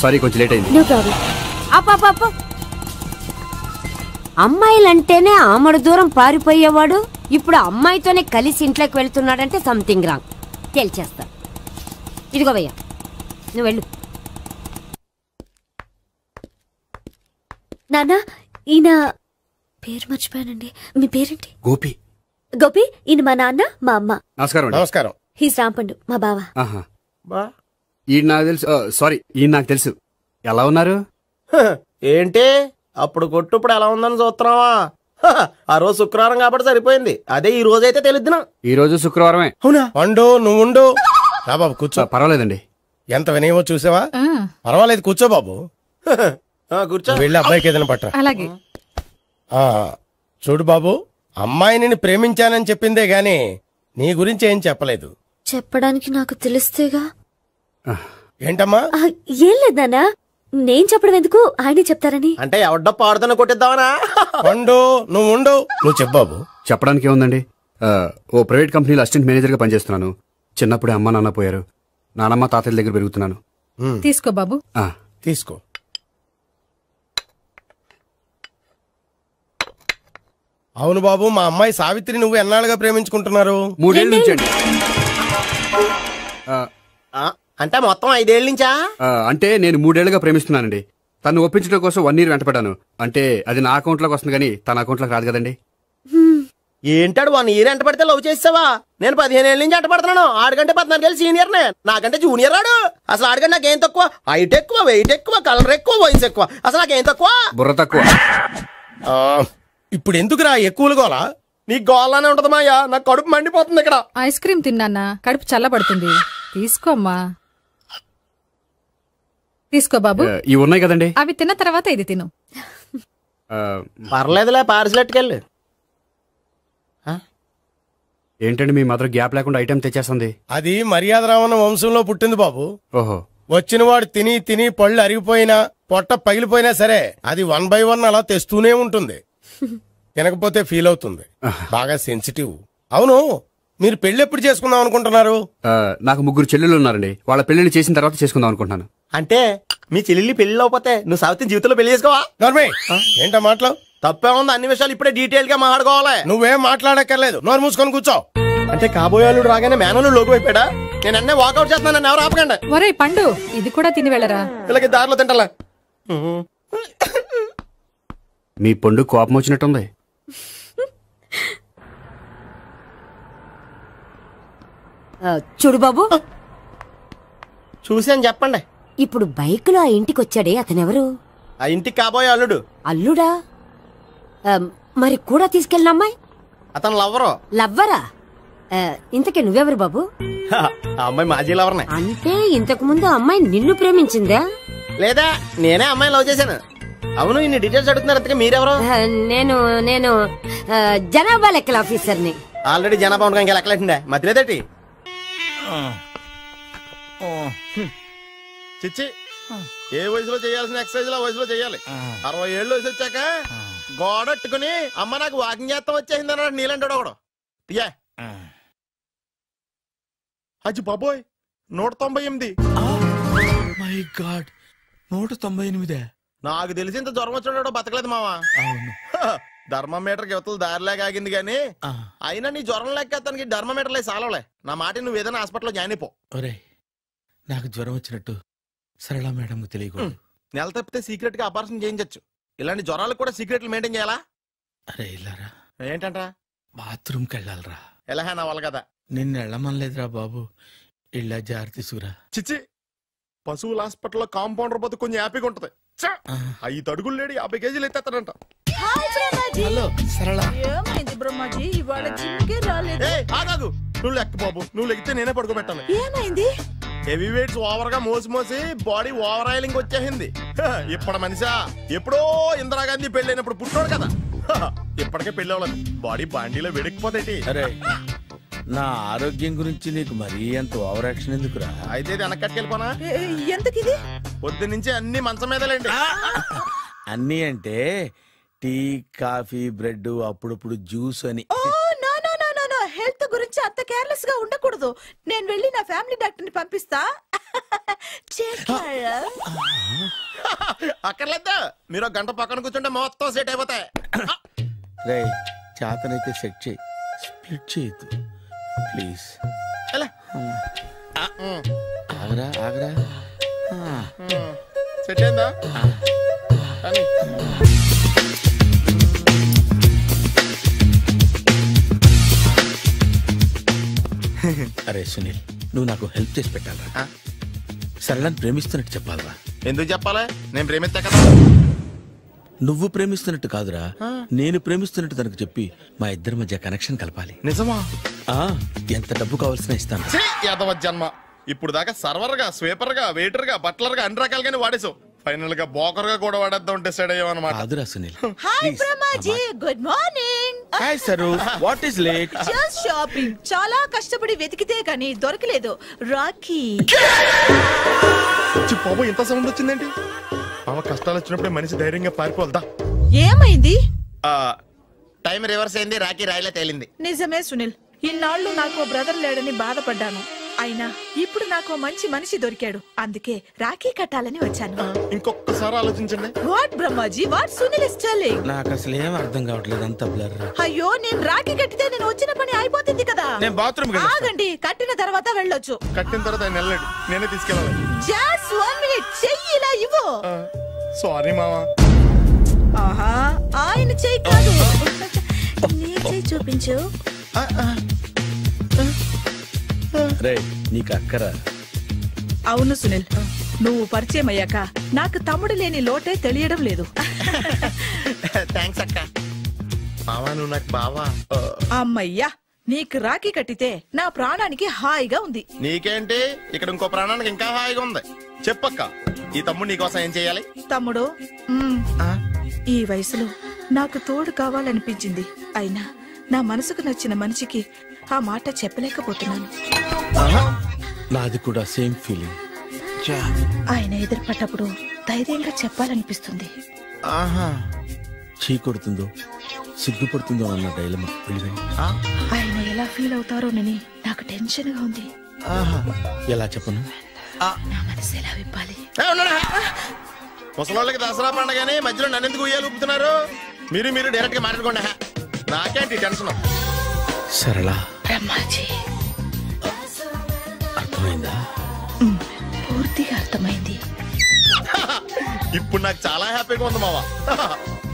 సారీ, కొంచెం లేట్ అయింది. No problem. అప్ప అమ్మాయిలంటేనే ఆమడు దూరం పారిపోయేవాడు ఇప్పుడు అమ్మాయితోనే కలిసి ఇంట్లోకి వెళ్తున్నాడంటే సంథింగ్ రాంగ్. తేల్చేస్తా. ఇదిగో భయ్యా, నువ్వు వెళ్ళు. నాన్న, ఈయన పేరు మర్చిపోయానండి. మీ పేరేంటి? గోపి. గోపి, ఈయన మా నాన్న, మా అమ్మ. నమస్కారం. నమస్కారం. హీస్ రాంపండు, మా బావ. ఈయన నాకు తెలుసు. సారీ, ఈయన నాకు తెలుసు. ఎలా ఉన్నారు? ఏంటి అప్పుడు కొట్టు ఇప్పుడు ఎలా ఉందని చూస్తున్నావా? ఆ రోజు శుక్రవారం కాబట్టి సరిపోయింది. అదే ఈ రోజు అయితే తెలుద్దునా. ఈ రోజు శుక్రవారమే. అవునా? వండు, నువ్వు ఉండు. రా బాబు కూర్చో. పర్వాలేదండి. ఎంత వినయమో చూసావా? పర్వాలేదు, కూర్చో బాబు. కూర్చో. వెళ్ళి అబ్బాయికి ఏదైనా పట్టరా. అలాగే. చూడు బాబు, అమ్మాయిని ప్రేమించానని చెప్పిందే గాని నీ గురించి ఏం చెప్పలేదు. చెప్పడానికి నాకు తెలిస్తేగా. ఏంటమ్మా? ఏం లేదు నాన్న, నేను చెప్పడం ఎందుకు, ఆయనే చెప్తారని. అంటే ఎవడ్డో పాడుతున్నా కొట్టిద్దామనా? వండు, నువ్వు ఉండు. నువ్వు చెప్పు బాబు. చెప్పడానికి ఏముందండి, ఓ ప్రైవేట్ కంపెనీలో అసిస్టెంట్ మేనేజర్ గా పనిచేస్తున్నాను. చిన్నప్పుడే అమ్మ నాన్న పోయారు. నానమ్మ తాతయ్య దగ్గర పెరుగుతున్నాను. తీసుకో బాబు. తీసుకో. అవును బాబు, మా అమ్మాయి సావిత్రి నువ్వు ఎన్నాళ్ళుగా ప్రేమించుకుంటున్నారు? 3 ఏళ్ళ నుంచి అండి. అంటే మొత్తం 5 ఏళ్ళ నుంచా? అంటే నేను 3 ఏళ్లుగా ప్రేమిస్తున్నానండి. తను ఒప్పించడం కోసం 1 year వెంటపడ్డాను. అంటే అది నా అకౌంట్ లోకి వస్తుంది కానీ తన అకౌంట్ లోకి రాదు కదండి. ఏంటాడు 1 year ఎంట పడితే లవ్ చేసావా? నేను 15 ఏళ్ళ నుంచి ఎంట పడుతున్నాను. ఆడికంటే 14 ఏళ్ళు సీనియర్ నే, నాకంటే జూనియర్ రాడు. అసలు ఆడికంటే నాకేం తక్కువ? హైట్ ఎక్కువ, వెయిట్ ఎక్కువ, కలర్ ఎక్కువ, వయసు ఎక్కువ. అసలు నాకేం తక్కువ? బుర్ర తక్కువ. ఇప్పుడు ఎందుకురా ఎక్కువలు గోలా? నీకు గోలానే ఉంటది మాయా. నాకు కడుపు మండిపోతుంది ఇక్కడ. ఐస్ క్రీమ్ తిన్నానా, కడుపు చల్లబడుతుంది. తీసుకోమ్మా. తీసుకో బాబు. ఇవి ఉన్నాయి కదండి, అవి తిన్న తర్వాత ఇది తిను. పర్లేదులే, పార్సిలెట్కెళ్ళి. ఏంటండి మీ మదర్ గ్యాప్ లేకుండా ఐటెం తెచ్చేస్తుంది? అది మర్యాద రావణ వంశంలో పుట్టింది బాబు. ఓహో. వచ్చిన వాడు తిని తిని పళ్ళు అరిగిపోయినా పొట్ట పగిలిపోయినా సరే అది 1 by 1 అలా తెస్తూనే ఉంటుంది. తినకపోతే ఫీల్ అవుతుంది. బాగా సెన్సిటివ్. అవును, మీరు పెళ్లి ఎప్పుడు చేసుకుందాం అనుకుంటున్నారు? నాకు 3 చెల్లెళ్ళు ఉన్నారండి. వాళ్ళ పెళ్లిళ్ళు చేసిన తర్వాత చేసుకుందాం అనుకుంటున్నాను. అంటే మీ చెల్లెల్ని పెళ్లి అవ్వకపోతే నువ్వు సావిత్రి జీవితంలో పెళ్లి చేసుకోవా? ఏంటో మాటలు తప్పే ఉంది. అన్ని విషయాలు ఇప్పుడే డీటెయిల్ గా మాట్లాడుకోవాలి. నువ్వేం మాట్లాడక్కర్లేదు, నోరు మూసుకొని కూర్చో. అంటే కాబోయేవాళ్ళు రాగానే మేనలు లోకి అయిపోయాడా? నేను అన్నీ వాకౌట్ చేస్తున్నాను, ఎవరు ఆపకండి. ఒరే పండు, ఇది కూడా తిని వెళ్ళరా. వీళ్ళకి దారిలో తింటలా. మీ పండు కోపం వచ్చినట్టుంది. చూడు బాబు, చూసి అని చెప్పండి. ఇప్పుడు బైక్ లో ఆ ఇంటికి వచ్చాడే అతనెవరు? ఆ ఇంటికి కాబోయే అల్లుడు. అల్లుడా? మరి కూడా తీసుకెళ్ళిన అమ్మాయి? అతను లవ్వరు. లవ్వరా? ఇంతకీ నువ్వెవరు బాబు? ఆ అమ్మాయి మాజీ లవర్నే. అంటే ఇంతకు ముందు అమ్మాయి నిన్ను ప్రేమించిందా? లేదా నేనే అమ్మాయి లవ్ చేశాను. అవును, ఇన్ని డీటెయిల్స్ అడుగుతున్నారు. ఇంతకీ మీరెవరు? నేను జనాభా లెక్కల ఆఫీసర్ని. ఆల్రెడీ జనాభా ఉండగా ఇంకా లెక్కలేండే మధ్యలేదేటి? చిచ్చి, ఏ వయసులో చేయాల్సిన ఎక్సర్సైజ్ ఆ వయసులో చేయాలి. 60 ఏళ్ళు వయసు వచ్చాక గోడట్టుకుని అమ్మ నాకు వాకింగ్ చేస్తాం వచ్చేసింది అన్నాడు నీలంటాడు ఒకడు. తీయా అచ్చి బాబోయ్, 198. My God, 198. నాకు తెలిసి ఇంత జ్వరం వచ్చాడో బతకలేదు మావా. ధర్మమీటర్ యువతలు దారిలాగా ఆగింది గానీ అయినా నీ జ్వరం లెక్క అతనికి ధర్మమీటర్లే సాలవలే. నా మాట నువ్వు ఏదైనా హాస్పిటల్లో జాయిన్ అయిపో. ఒరే, నాకు జ్వరం వచ్చినట్టు సరళ మేడం తెలియకూడదు. నెల తప్పితే సీక్రెట్ గా ఆపరేషన్ చేయించచ్చు. ఇలాంటి జ్వరాలకు కూడా సీక్రెట్లు మెయింటైన్ చేయాలా? అరే ఇల్లారా, ఏంటంట? బాత్రూమ్కి వెళ్ళాలరా. ఎలాహే నా వాళ్ళ కదా. నిన్ను వెళ్ళమనలేదురా బాబు, ఇళ్ళ జారి తీసుకురా. చిచ్చి, పశువుల హాస్పిటల్లో కాంపౌండర్ పోతే కొంచెం హ్యాపీగా ఉంటది. 5 అడుగులు లేడి 50 కేజీలు ఎత్తేస్తాడంట. హలో సరళ. ఏమైంది బ్రహ్మాజీ, ఇవాళ జిమ్కే రాలేదు? ఆగాగు, నువ్వు లెక్క బాబు. నువ్వు లెక్కితే నేనే పడుకోబెట్టాను. ఏమైంది? హెవీ వెయిట్స్ ఓవర్ గా మోసి బాడీ ఓవర్ ఆయిలింగ్ వచ్చేసింది. ఇప్పుడు మనిషా ఎప్పుడో ఇందిరాగాంధీ పెళ్ళైనప్పుడు పుట్టినోడు కదా. ఇప్పటికే పెళ్లి అవ్వలేదు, బాడీ బాండీలో వెడికిపోతాయి. అరే, నా ఆరోగ్యం గురించి నీకు మరీ అంత ఓవర్ యాక్షన్ ఎందుకురా? అయితే ఇది వెనకట్టుకెళ్ళిపోనా? ఎందుకు? పొద్దు నుంచి అన్ని మంచం మీదలేండి. అన్ని అంటే టీ, కాఫీ, బ్రెడ్, అప్పుడప్పుడు జ్యూస్ అని. హెల్త్ గురించి అంత కేర్లెస్ గా ఉండకూడదు. నేను వెళ్ళి నా ఫ్యామిలీ డాక్టర్ ని పంపిస్తా. అక్కర్లేదు, మీరు 1 గంట పక్కన కూర్చుంటే మొత్తం సెట్ అయిపోతాయి. రే, చేతనైతే సెట్ చేయి, స్ప్లిట్ చేయొద్దు ప్లీజ్. ఆగరా ఆగరా. సెట్ అయిందా? అరే సునీల్, నువ్వు నాకు హెల్ప్ చేసి పెట్టాలరా. సరళని ప్రేమిస్తున్నట్టు చెప్పాలరా. ఎందుకు చెప్పాలి? నేను ప్రేమిస్తా కదా. నువ్వు ప్రేమిస్తున్నట్టు కాదురా, నేను ప్రేమిస్తున్నట్టు తనకు చెప్పి మా ఇద్దరి మధ్య కనెక్షన్ కలపాలి. నిజమా? ఎంత డబ్బు కావాల్సిన ఇస్తాను. యాదవ జన్మ, ఇప్పుడు దాకా సర్వర్ గా, స్వీపర్ గా, వెయిటర్ గా, బట్లర్ గా అన్ని రకాలుగానే వాడేసావు. ఫైనల్ గా బోకర్ గా కూడా వాడేద్దాం డిసైడ్ అయ్యాం అన్నమాట. కాదురా Sunil. Hi Brahmaji, good morning. Hi sir, what is late? Just shopping. చాలా కష్టపడి వెతికితే కానీ దొరకలేదు. రాఖీ. బాబు, ఇంత సౌండ్ వచ్చిందేంటి? మామ కష్టాలు వచ్చినప్పుడే మనిషి ధైర్యంగా పారిపోవద్దా. ఏమైంది? టైం రివర్స్ అయింది, రాఖీ రాయిలా తేలింది. నిజమే సునీల్, ఇన్నాళ్ళు నాకు బ్రదర్ లేడని బాధపడ్డాను. అయినా ఇప్పుడు నాకు మంచి మనిషి దొరికాడు. అందుకే రాఖీ కట్టాలని వచ్చాను. ఇంకొకసారి ఆలోచించండి. What Brahmaji, what Sunil is telling? నాకు అసలు ఏం అర్థం కావట్లేదు, అంత బ్లర్. అయ్యో, నేను రాఖీ కట్టితే నేను వచ్చిన పని అయిపోతుంది కదా. నేను బాత్రూమ్ ఆగండి, కట్టిన తర్వాత వెళ్ళొచ్చు. కట్టిన తర్వాత ఆయన వెళ్ళండి, నేనే తీసుకెళ్ళాలి. జస్ట్ 1 మినిట్, చెయ్యి ఇలా ఇవ్వు. సారీ మామా. ఆహా, ఆయన చెయ్యి కాదు, నీ చెయ్యి చూపించు. రే, నీకు అక్కరా? అవును సునీల్, నువ్వు పరిచయం అయ్యాక నాకు తమ్ముడు లేని లోటే తెలియడం లేదు. థ్యాంక్స్ అక్క. మామా, నువ్వు నాకు బావా. అమ్మయ్యా, నీకు రాఖీ కట్టితే నా ప్రాణానికి హాయిగా ఉంది. నీకేంటి, ఇక్కడ ఇంకో ప్రాణానికి ఇంకా హాయిగా ఉంది. చెప్పక్క, ఈ తమ్ముడు నీకోసం ఏం చేయాలి? తమ్ముడు, ఈ వయసులో నాకు తోడు కావాలనిపించింది. అయినా నా మనసుకు నచ్చిన మనిషికి ఆ మాట చెప్పలేకపోతున్నాను. నాది కూడా సేమ్ ఫీలింగ్. ఆయన ఎదురుపడ్డప్పుడు ధైర్యంగా చెప్పాలనిపిస్తుంది. చీ కొడుతుందో సిగ్గుపడుతుందో అన్న డైలమా. ఆయన ఎలా ఫీల్ అవుతారోనని నాకు టెన్షన్ గా ఉంది. ఎలా చెప్పను? నా మనసు ఎలా విప్పాలి? ముసలోళ్ళకి దసరా పండగని మధ్యలో నన్ను ఎందుకు ఉయ్యాలు ఊపుతున్నారు? మీరు డైరెక్ట్ గా మాట్లాడుకోండి. నాకేంటి టెన్షన్? సరళ బ్రహ్మాజీ అర్థమైందా? పూర్తిగా అర్థమైంది. ఇప్పుడు నాకు చాలా హ్యాపీగా ఉంది మావా.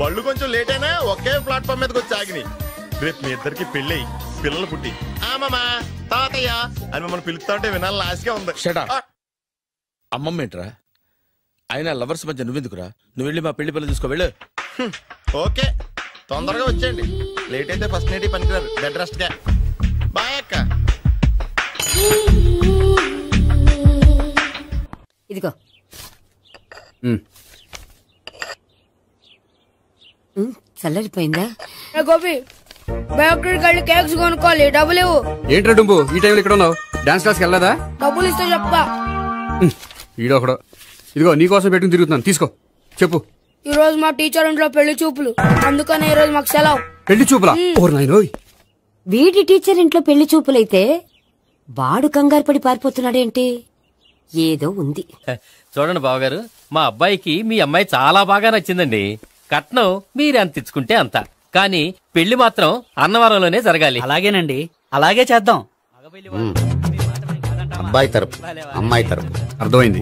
బళ్ళు కొంచెం లేట్ అయినా ఒకే ప్లాట్ఫామ్ మీదకి వచ్చి ఆగినాయి. రేపు మీ ఇద్దరికి పెళ్ళి పిల్లలు పుట్టి మామా తాతయ్య అని మమ్మల్ని పిలుస్తా ఉంటే వినాలని ఆశగా ఉంది. అమ్మమ్మ ఏంట్రా? అయినా లవర్స్ మధ్య నువ్వెందుకురా? నువ్వు వెళ్ళి మా పెళ్లి పిల్లలు చూసుకో వెళ్ళు. ఓకే, తొందరగా వచ్చేయండి. లేట్ అయితే ఫస్ట్ నైట్ పనికిరారు. బెడ్ రెస్ట్ గా. బాయ్ అక్క. ఇదిగో చల్లరిపోయిందా? గోపి బేకరీకి వెళ్ళి కేక్స్ కొనుక్కోవాలి, డబ్బులు ఇవ్వు. ఏంట్రా డుంబు ఈ టైంలో ఇక్కడ ఉన్నావు? డాన్స్ క్లాస్కి వెళ్ళదా? డబ్బులు ఇస్తే చెప్తా. ఈడొకడు. ఇదిగో నీకోసం పెట్టుకుని తిరుగుతున్నాను, తీసుకో. చెప్పు. ఈ రోజు మా టీచర్ ఇంట్లో పెళ్లి చూపులు, అందుకనే ఈ రోజు మాకు సెలవు. పెళ్లి చూపులా? ఓర్ నాయనోయ్. వీడి టీచర్ ఇంట్లో పెళ్లి చూపులైతే వాడు కంగారు పడి పారిపోతున్నాడేంటి? ఏదో ఉంది. చూడండి బావగారు, మా అబ్బాయికి మీ అమ్మాయి చాలా బాగా నచ్చిందండి. కట్నం మీరు ఎంత ఇచ్చుకుంటే అంత, కానీ పెళ్లి మాత్రం అన్నవరంలోనే జరగాలి. అలాగేనండి, అలాగే చేద్దాం. అబ్బాయి తరపు అమ్మాయి తరపు. అర్థమైంది.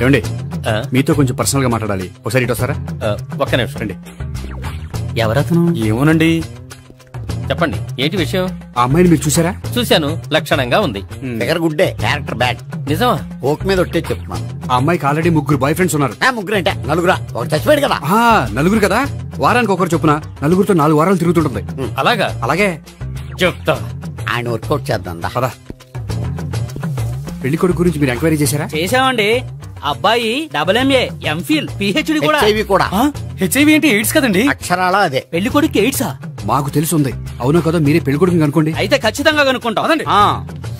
ఏమండి మీతో కొంచెం పర్సనల్ గా మాట్లాడాలి, ఒకసారి ఇటు వస్తారా? ఒక్క నిమిషం అండి. ఎవరతను? ఏమోనండి. చెప్పండి, ఏంటి విషయం? ఆ అమ్మాయిని మీరు చూసారా? చూశాను, లక్షణంగా ఉంది. ఫిగర్ గుడ్డే, క్యారెక్టర్ బ్యాడ్. నిజమా? ఓక్ మీద ఒట్టే చెప్తున్నాను. ఆ అమ్మాయికి ఆల్రెడీ 3 బాయ్ ఫ్రెండ్స్ ఉన్నారు. ముగ్గురు అంటే నలుగురా? ఒకటి చచ్చిపోయాడు కదా. నలుగురు కదా, వారానికి ఒకరు చొప్పున నలుగురితో 4 వారాలు తిరుగుతుంటుంది. అలాగా? అలాగే చెప్తా. ఆయన వర్కౌట్ చేద్దాం. పదా. పెళ్లి కొడుకు గురించి మీరు ఎంక్వైరీ చేశారా? చేశామండి. అబ్బాయి MA, MPhil, PhD కూడా. HIV కూడా. HIV ఏంటి? ఎయిడ్స్ కదండి. అక్షరాలా అదే. పెళ్లి కొడుకు ఎయిడ్సా? మాకు తెలుసుంది. అవునా కదా? మీరే పెళ్లి కొడుకు కనుకోండి. అయితే ఖచ్చితంగా కనుక్కుంటాం.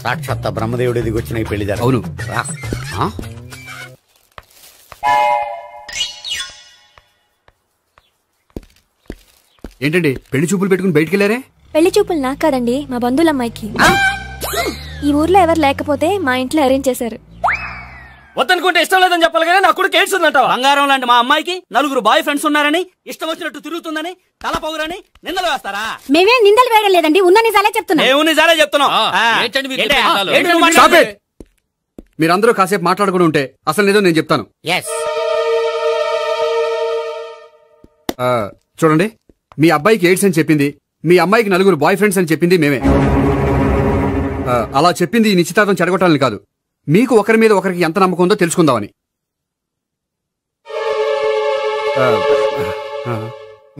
సాక్షాత్ బ్రహ్మదేవుడి దిగి వచ్చిన ఈ పెళ్లి. అవును. ఏంటండి పెళ్లి చూపులు పెట్టుకుని బయటికి వెళ్ళారే? పెళ్లి చూపులు నాకు కాదండి, మా బంధువుల అమ్మాయికి. ఈ ఊర్లో ఎవరు లేకపోతే మా ఇంట్లో అరేంజ్ చేశారు. వద్దనుకుంటే ఇష్టం లేదని చెప్పాలి కానీ నా కొడుకు ఎయిడ్స్ ఉందంటావా? బంగారం లాంటి మా అమ్మాయికి 4 బాయ్ ఫ్రెండ్స్ ఉన్నారని, ఇష్టం వచ్చినట్టు తిరుగుతుందని, తల పౌరని నిందలు వేస్తారా? మేమేం నిందలు వేయడం లేదండి, ఉన్న నిజాలే చెప్తున్నాం. మేము నిజాలే చెప్తున్నాం. మీరందరూ కాసేపు మాట్లాడుకుని ఉంటే అసలు నిజం నేను చెప్తాను. చూడండి, మీ అబ్బాయికి ఎయిడ్స్ అని చెప్పింది, మీ అమ్మాయికి 4 బాయ్ ఫ్రెండ్స్ అని చెప్పింది మేమే. అలా చెప్పింది ఈ నిశ్చితార్థం చెడగొట్టాలని కాదు, మీకు ఒకరి మీద ఒకరికి ఎంత నమ్మకం ఉందో తెలుసుకుందామని.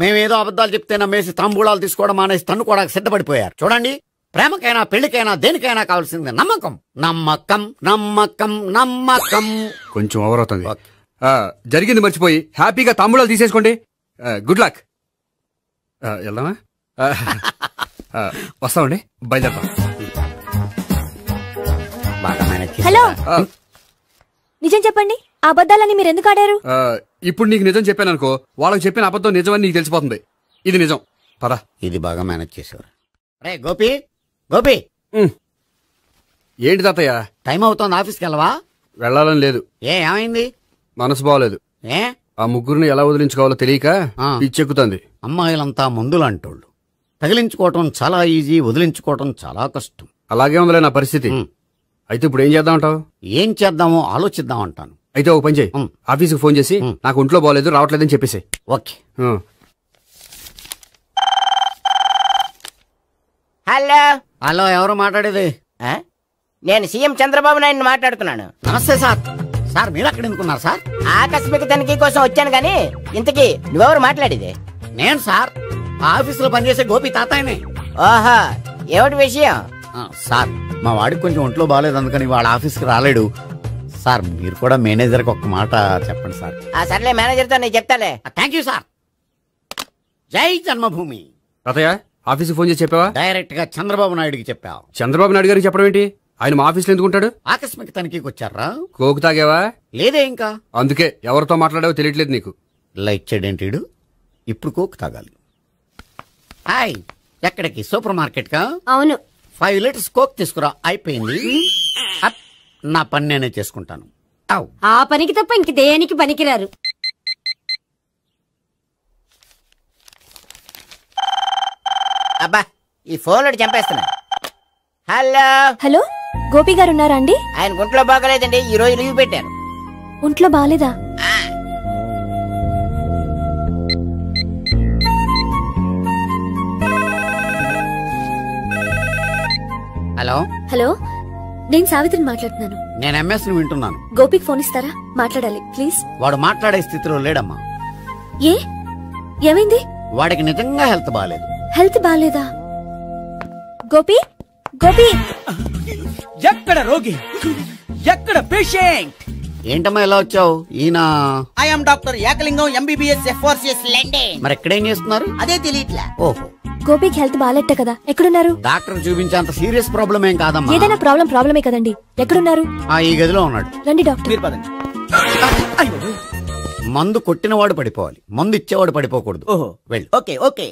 మేమేదో అబద్ధాలు చెప్తే నమ్మేసి తాంబూలాలు తీసుకోవడం మానేసి తన్నుకోవడానికి సిద్ధపడిపోయారు. చూడండి, ప్రేమకైనా పెళ్లికైనా దేనికైనా కావాల్సింది నమ్మకం. నమ్మకం నమ్మకం నమ్మకం. కొంచెం ఓవర్ అవుతుంది. జరిగింది మర్చిపోయి హ్యాపీగా తాంబూలాలు తీసేసుకోండి. Good luck. వెళ్దామా? వస్తామండి, బయలుదేరతాం. హలో, నిజం చెప్పండి, ఆ అబద్ధాలని మీరు ఎందుకు ఆడారు? ఇప్పుడు నీకు నిజం చెప్పాను అనుకో, వాళ్ళకి చెప్పిన అబద్ధం నిజమని నీకు తెలిసిపోతుంది. ఇది నిజం. పదా. ఇది బాగా మేనేజ్ చేసేవారు. రే గోపి, గోపి. ఏంటి తాతయ్య? టైం అవుతోంది, ఆఫీస్కి వెళ్ళవా? వెళ్ళాలని లేదు. ఏమైంది? మనసు బాగోలేదు. ఆ ముగ్గురిని ఎలా వదిలించుకోవాలో తెలియక పిచ్చెక్కుతుంది. అమ్మాయిలంతా మందులాంటోళ్ళు. తగిలించుకోవటం చాలా ఈజీ, వదిలించుకోవటం చాలా కష్టం. అలాగే ఉందిలే నా పరిస్థితి. అయితే ఇప్పుడు ఏం చేద్దామంటావు? ఏం చేద్దామో ఆలోచిద్దామంటాను. అయితే ఒక పని చేయి, ఆఫీస్కి ఫోన్ చేసి నాకు ఒంట్లో బాగోలేదు రావట్లేదని చెప్పేసి. ఓకే. హలో హలో, ఎవరు మాట్లాడేది? నేను సీఎం చంద్రబాబు నాయుడు మాట్లాడుతున్నాను. నమస్తే సార్. సార్ మీరు అక్కడ ఎందుకున్నారు సార్? ఆకస్మిక తనిఖీ కోసం వచ్చాను గానీ ఇంతకీ నువ్వెవరు మాట్లాడేది? నేను సార్, ఆఫీసులో పనిచేసే గోపి తాతాయనే. ఓహో, ఏమిటి విషయం? సార్, మా వాడికి కొంచెం ఒంట్లో బాగాలేదు, అందుకని వాళ్ళ ఆఫీస్కి రాలేడు. సార్ మీరు కూడా మేనేజర్కి ఒక్క మాట చెప్పండి సార్. సర్లే, మేనేజర్తో నేను చెప్తాలే. Thank you sir. జై జన్మభూమి. తాతయ్య, ఆఫీస్కి ఫోన్ చేసి చెప్పావా? డైరెక్ట్ గా చంద్రబాబు నాయుడుకి చెప్పావు. చంద్రబాబు నాయుడు గారికి చెప్పడం ఏంటి? ఆయన మా ఆఫీస్లో ఎందుకుంటాడు? ఆకస్మిక తనిఖీకి వచ్చారా? కోకు తాగావా? లేదే ఇంకా. అందుకే ఎవరితో మాట్లాడావో తెలియట్లేదు నీకు. లైక్ చేయడేంటి? ఇప్పుడు కోక్ తాగాలి. హాయ్, ఎక్కడికి? సూపర్ మార్కెట్ కా? అవును. 5 లీటర్స్ కోక్ తీసుకురా. అయిపోయింది. నా పని నేనే చేసుకుంటాను. ఆ పనికి తప్ప ఇంక దేనికి పనికిరారు. అబ్బా ఈ ఫోన్ చంపేస్తున్నా. హలో హలో, గోపి గారు ఉన్నారా అండి? ఆయన గుంట్లో బాగలేదండి, ఈ రోజు లీవ్ పెట్టారు. ఒంట్లో బాగాలేదా? హలో హలో, నేను సావిత్రిని మాట్లాడుతున్నాను. నేను ఎంఎస్ ను వింటున్నాను. గోపికి ఫోన్ ఇస్తారా? మాట్లాడాలి ప్లీజ్. వాడు మాట్లాడే స్థితిలో లేడమ్మా. ఏ ఏమైంది? వాడికి నిజంగా హెల్త్ బాగాలేదు. హెల్త్ బాగాలేదా? గోపి గోపి, ఎక్కడ రోగి, ఎక్కడ పేషెంట్? ఏంటమ్మా ఎలా వచ్చావు? ఈయన I'm doctor Ekalingam MBBS FRCS London. మరి ఎక్కడేం చేస్తున్నారు? అదే తెలియట్లా. ఓహో, గోపికి హెల్త్ బాగాలెట్ట కదా, ఎక్కడున్నారు? డాక్టర్ చూపించేంత సీరియస్ ప్రాబ్లం ఏం కాదమ్మా. ఏదైనా ప్రాబ్లమే కదండి. ఎక్కడున్నారు? ఈ గదిలో ఉన్నాడు. రండి డాక్టర్. మీరు పదండి. మందు కొట్టినవాడు పడిపోవాలి, మందు ఇచ్చేవాడు పడిపోకూడదు. ఓహో, వెళ్ళి. Okay okay.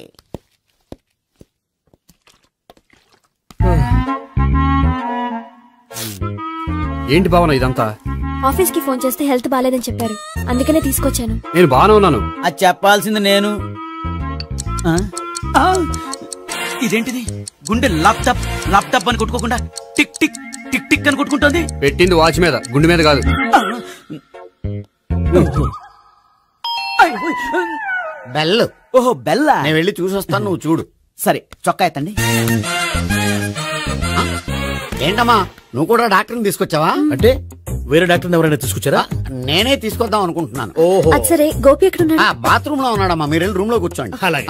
ఏంటి భావన ఇదంతా? ఆఫీస్ కి ఫోన్ చేస్తే హెల్త్ బాగాలేదని చెప్పారు, అందుకనే తీసుకొచ్చాను. నేను బాగానే ఉన్నాను. అది చెప్పాల్సింది నేను. ఇదేంటిది? గుండె లాప్టాప్ లాప్టాప్ అని కొట్టుకోకుండా టిక్ టిక్ టిక్ టిక్ అని కొట్టుకుంటోంది. పెట్టింది వాచ్ మీద, గుండె మీద కాదు. బెల్. ఓహో బెల్లా. నేను వెళ్ళి చూసొస్తాను, నువ్వు చూడు. సరే, చొక్కా ఎత్తండి. ఏంటమ్మా, నువ్వు కూడా డాక్టర్ని తీసుకొచ్చావా? అంటే వేరే డాక్టర్ ఎవరైనా తీసుకొచ్చారా? నేనే తీసుకొద్దాం అనుకుంటున్నాను. ఓహో, సరే. గోపి ఎక్కడున్నాడు? బాత్రూమ్ లో ఉన్నాడమ్మా, మీరు వెళ్ళి రూమ్ లో కూర్చోండి. అలాగే.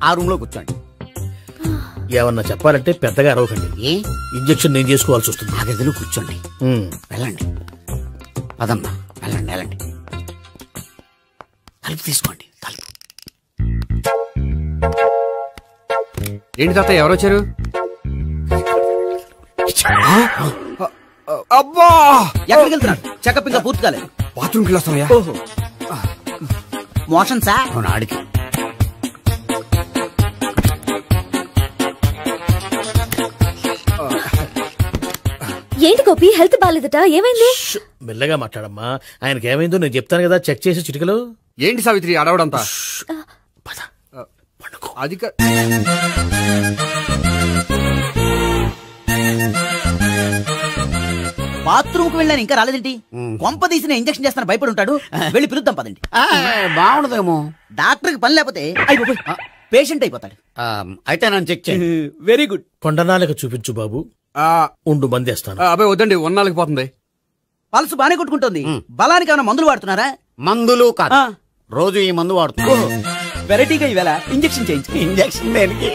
ఆ రూమ్ లో కూర్చోండి. ఏమన్నా చెప్పాలంటే పెద్దగా అరవకండి. ఇంజెక్షన్ నేను చేసుకోవాల్సి వస్తుంది. ఆ గదిలో కూర్చోండి. వెళ్ళండి, పదమ్మా, వెళ్ళండి వెళ్ళండి. తలుపు తీసుకోండి, తలుపు. ఏంటి తాత, ఎవరు వచ్చారు? అబ్బా, ఎక్కడికి వెళ్తున్నారు? చెకప్ ఇంకా పూర్తి కాలేదు. బాత్రూమ్కి వెళ్ళొస్తానయ్యా. ఓహో, మోషన్ సార్. అవును, ఆడికి. ఏంటి గోపి, హెల్త్ బాగాలేదట, ఏమైంది? మెల్లగా మాట్లాడమ్మా. ఆయనకి ఏమైందో నేను చెప్తాను కదా, చెక్ చేసి చిటికలు. ఏంటి సావిత్రి అడవడంతా? అది బాత్రూమ్ కు వెళ్ళాను, ఇంకా రాలేదేంటి? కొంప తీసిన ఇంజక్షన్ చేస్తాను భయపడి ఉంటాడు. వెళ్ళి పిలుద్దాం పదండి. బాగుండదేమో. డాక్టర్ కి పని లేకపోతే పేషెంట్ అయిపోతాడు. అయితే నన్ను చెక్ చేయి. Very good. కొండనాలకు చూపించు బాబు. ఉండు, మందేస్తాను. అబ్బాయి వద్దండి, ఉన్నాళ్ళకి పోతుంది. పల్సు బానే కొట్టుకుంటుంది. బలానికి ఏమైనా మందులు వాడుతున్నారా? మందులు కాదు, రోజు ఈ మందు వాడుతున్నా. వెరైటీగా ఈవేళ ఇంజక్షన్ చేయించు. ఇంజక్షన్ దేనికి?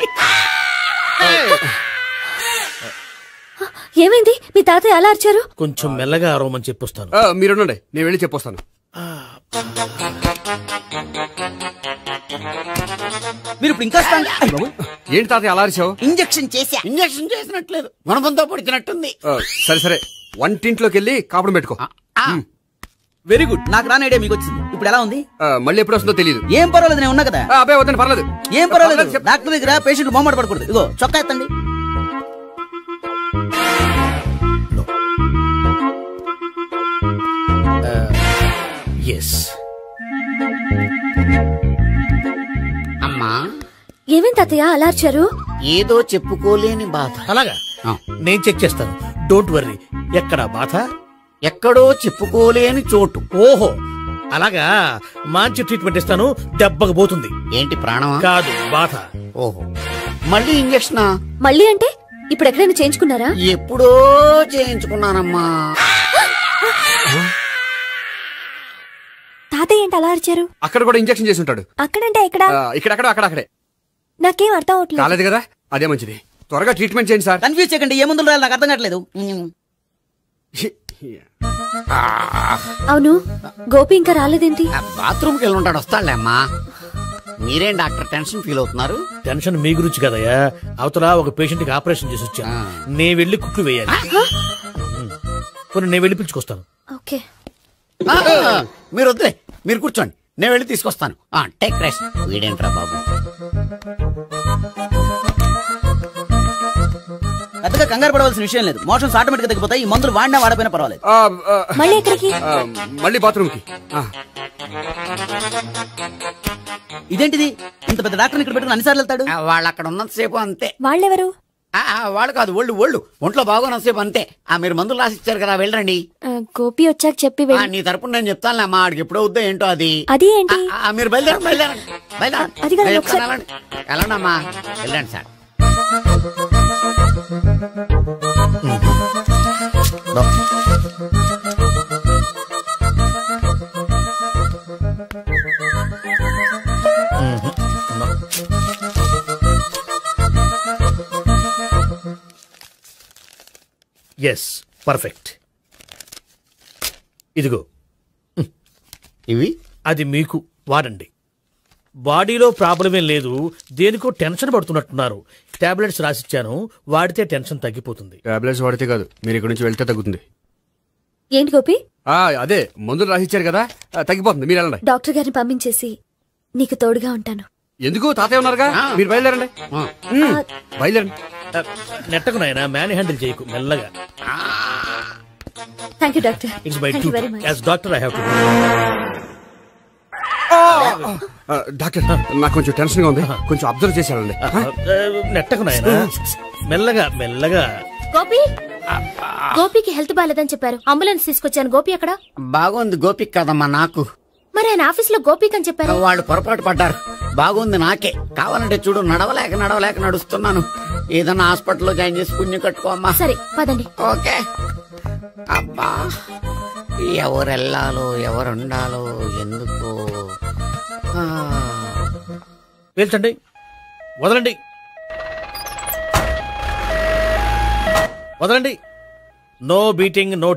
ఏమైంది? మీ తాతయ్య అలా అరిచారు? కొంచెం మెల్లగా అరవమని చెప్పొస్తాను. మీరుండండి, నేను వెళ్ళి చెప్పొస్తాను. మీరు ఇప్పుడు ఇంకా ఏంటి తాతయ్య అలా అరిచావు? ఇంజక్షన్ చేసా. ఇంజక్షన్ చేసినట్లేదు, గుణపంతో పొడిచినట్టుంది. సరే సరే, వంటింట్లోకి వెళ్ళి కాపురం పెట్టుకో. Very good. నాకు రాని ఐడియా మీకు వచ్చింది. ఇప్పుడు ఎలా ఉంది? మళ్ళీ ఎప్పుడు వస్తుందో తెలియదు. ఏం పర్వాలేదు, నేను ఉన్నా కదా. అబ్బాయి వద్దండి, పర్లేదు. ఏం పర్వాలేదు. డాక్టర్ దగ్గర పేషెంట్ మొహమాట పడకూడదు. ఇగో చొక్కా ఎత్తండి. అమ్మా, ఏమేం తాతయ్య అలా అరిచారు? ఏదో చెప్పుకోలేని బాధ. అలాగా, నేను చెక్ చేస్తాను. Don't worry. ఎక్కడ బాధ? ఎక్కడో చెప్పుకోలేని చోటు. ఓహో, అలాగా. మంచి ట్రీట్మెంట్ ఇస్తాను, దెబ్బకు పోతుంది. ఏంటి, ప్రాణమా? కాదు, బాధ. ఓహో, మళ్ళీ ఇంజక్షనా? మళ్ళీ అంటే ఇప్పుడు ఎక్కడైనా చేయించుకున్నారా? ఎప్పుడో చేయించుకున్నానమ్మా. తాతయ్య ఏంటి అలా అరిచారు? అక్కడ కూడా ఇంజక్షన్ చేసి ఉంటాడు. అక్కడంటే ఎక్కడ? ఇక్కడ అక్కడే. నాకేం అర్థం అవట్లేదు. కాలేదు కదా, అదే మంచిది. త్వరగా ట్రీట్మెంట్ చేయండి సార్. కన్ఫ్యూజ్ చేయకండి. ఏ మందులు రాయాలి నాకు అర్థం కావట్లేదు. అవును, గోపి ఇంకా రాలేదేంటి? బాత్రూమ్కి వెళ్ళి ఉంటాడు, వస్తాడులే అమ్మా. మీరేం డాక్టర్ టెన్షన్ ఫీల్ అవుతున్నారు? టెన్షన్ మీ గురించి కదయ్యా. అవతల ఒక పేషెంట్ కి ఆపరేషన్ చేసి వచ్చా. నేను వెళ్ళి కుట్లు వేయాలి. నేను వెళ్ళి పిలుచుకొస్తాను. ఓకే, మీరు వద్దులే, మీరు కూర్చోండి, నేను వెళ్ళి తీసుకొస్తాను. Take rest. వీడేంట్రా బాబు పెద్దగా కంగారు పడవలసిన విషయం లేదు. మోషన్స్ ఆటోమేటిక్ గా తగ్గిపోతాయి. ఈ మందులు వాడినా వాడపోయినా పర్వాలేదు. మళ్ళీ ఎక్కడికి? మళ్ళీ బాత్రూమ్ కి. ఇదేంటిది ఇంత పెద్ద డాక్టర్ ఇక్కడ పెట్టుకుని అన్నిసార్లు వెళ్తాడు? వాళ్ళు అక్కడ ఉన్నంతసేపు అంతే. వాళ్ళెవరు? వాళ్ళు కాదు, ఒళ్ళు ఒంట్లో బాగోనంతసేపు అంతే. మీరు మందులు రాసిచ్చారు కదా, వెళ్ళండి. గోపి వచ్చాక చెప్పి నీ తరపున నేను చెప్తానులే అమ్మా. ఆడికి ఎప్పుడో వద్దో ఏంటో అది. అది ఏంటి? మీరు బయలుదేరండి. వెళ్ళండి అమ్మా, వెళ్ళండి సార్. Yes, perfect. ఇదిగో ఇవి అది మీకు వాడండి. బాడీలో ప్రాబ్లం ఏం లేదు, దేనికో టెన్షన్ పడుతున్నట్టున్నారు. టాబ్లెట్స్ రాసిచ్చాను, వాడితే టెన్షన్ తగ్గిపోతుంది. టాబ్లెట్స్ వాడితే కాదు, మీరు ఇక్కడ నుంచి వెళ్తే తగ్గుతుంది. ఏంటి గోపి? అదే మందులు రాసిచ్చారు కదా, తగ్గిపోతుంది. మీరు వెళ్ళండి. డాక్టర్ గారిని పంపించేసి నీకు తోడుగా ఉంటాను. ఎందుకు? తాతయ్య ఉన్నారుగా, మీరు బయలుదేరండి. బయలుదేరండి. నెట్టకు నాయనా, మ్యాన్ హ్యాండిల్ చేయకు, మెల్లగా. Thank you doctor. It's my duty as doctor. I have to. Doctor, నాకు కొంచెం టెన్షన్ గా ఉంది, కొంచెం అబ్జర్వ్ చేశానండి. నెట్టకు నాయనా, మెల్లగా మెల్లగా. గోపి, గోపికి హెల్త్ బాలేదని చెప్పారు, అంబులెన్స్ తీసుకొచ్చాను. గోపి అక్కడ? బాగుంది గోపిక్ కదమ్మా నాకు. మరి ఆయన ఆఫీస్ లో గోపిక్ అని చెప్పారు. వాళ్ళు పొరపాటు పడ్డారు. బాగుంది నాకే. కావాలంటే చూడు, నడవలేక నడుస్తున్నాను. ఏదన్నా హాస్పిటల్లో జాయిన్ చేసి పుణ్యం కట్టుకోమ్మా. సరే పదండి. ఓకే. అబ్బా, ఎవరెళ్ళాలో ఎవరుండాలో ఎందుకు. పేల్చండి, వదలండి, వదలండి. No beating, no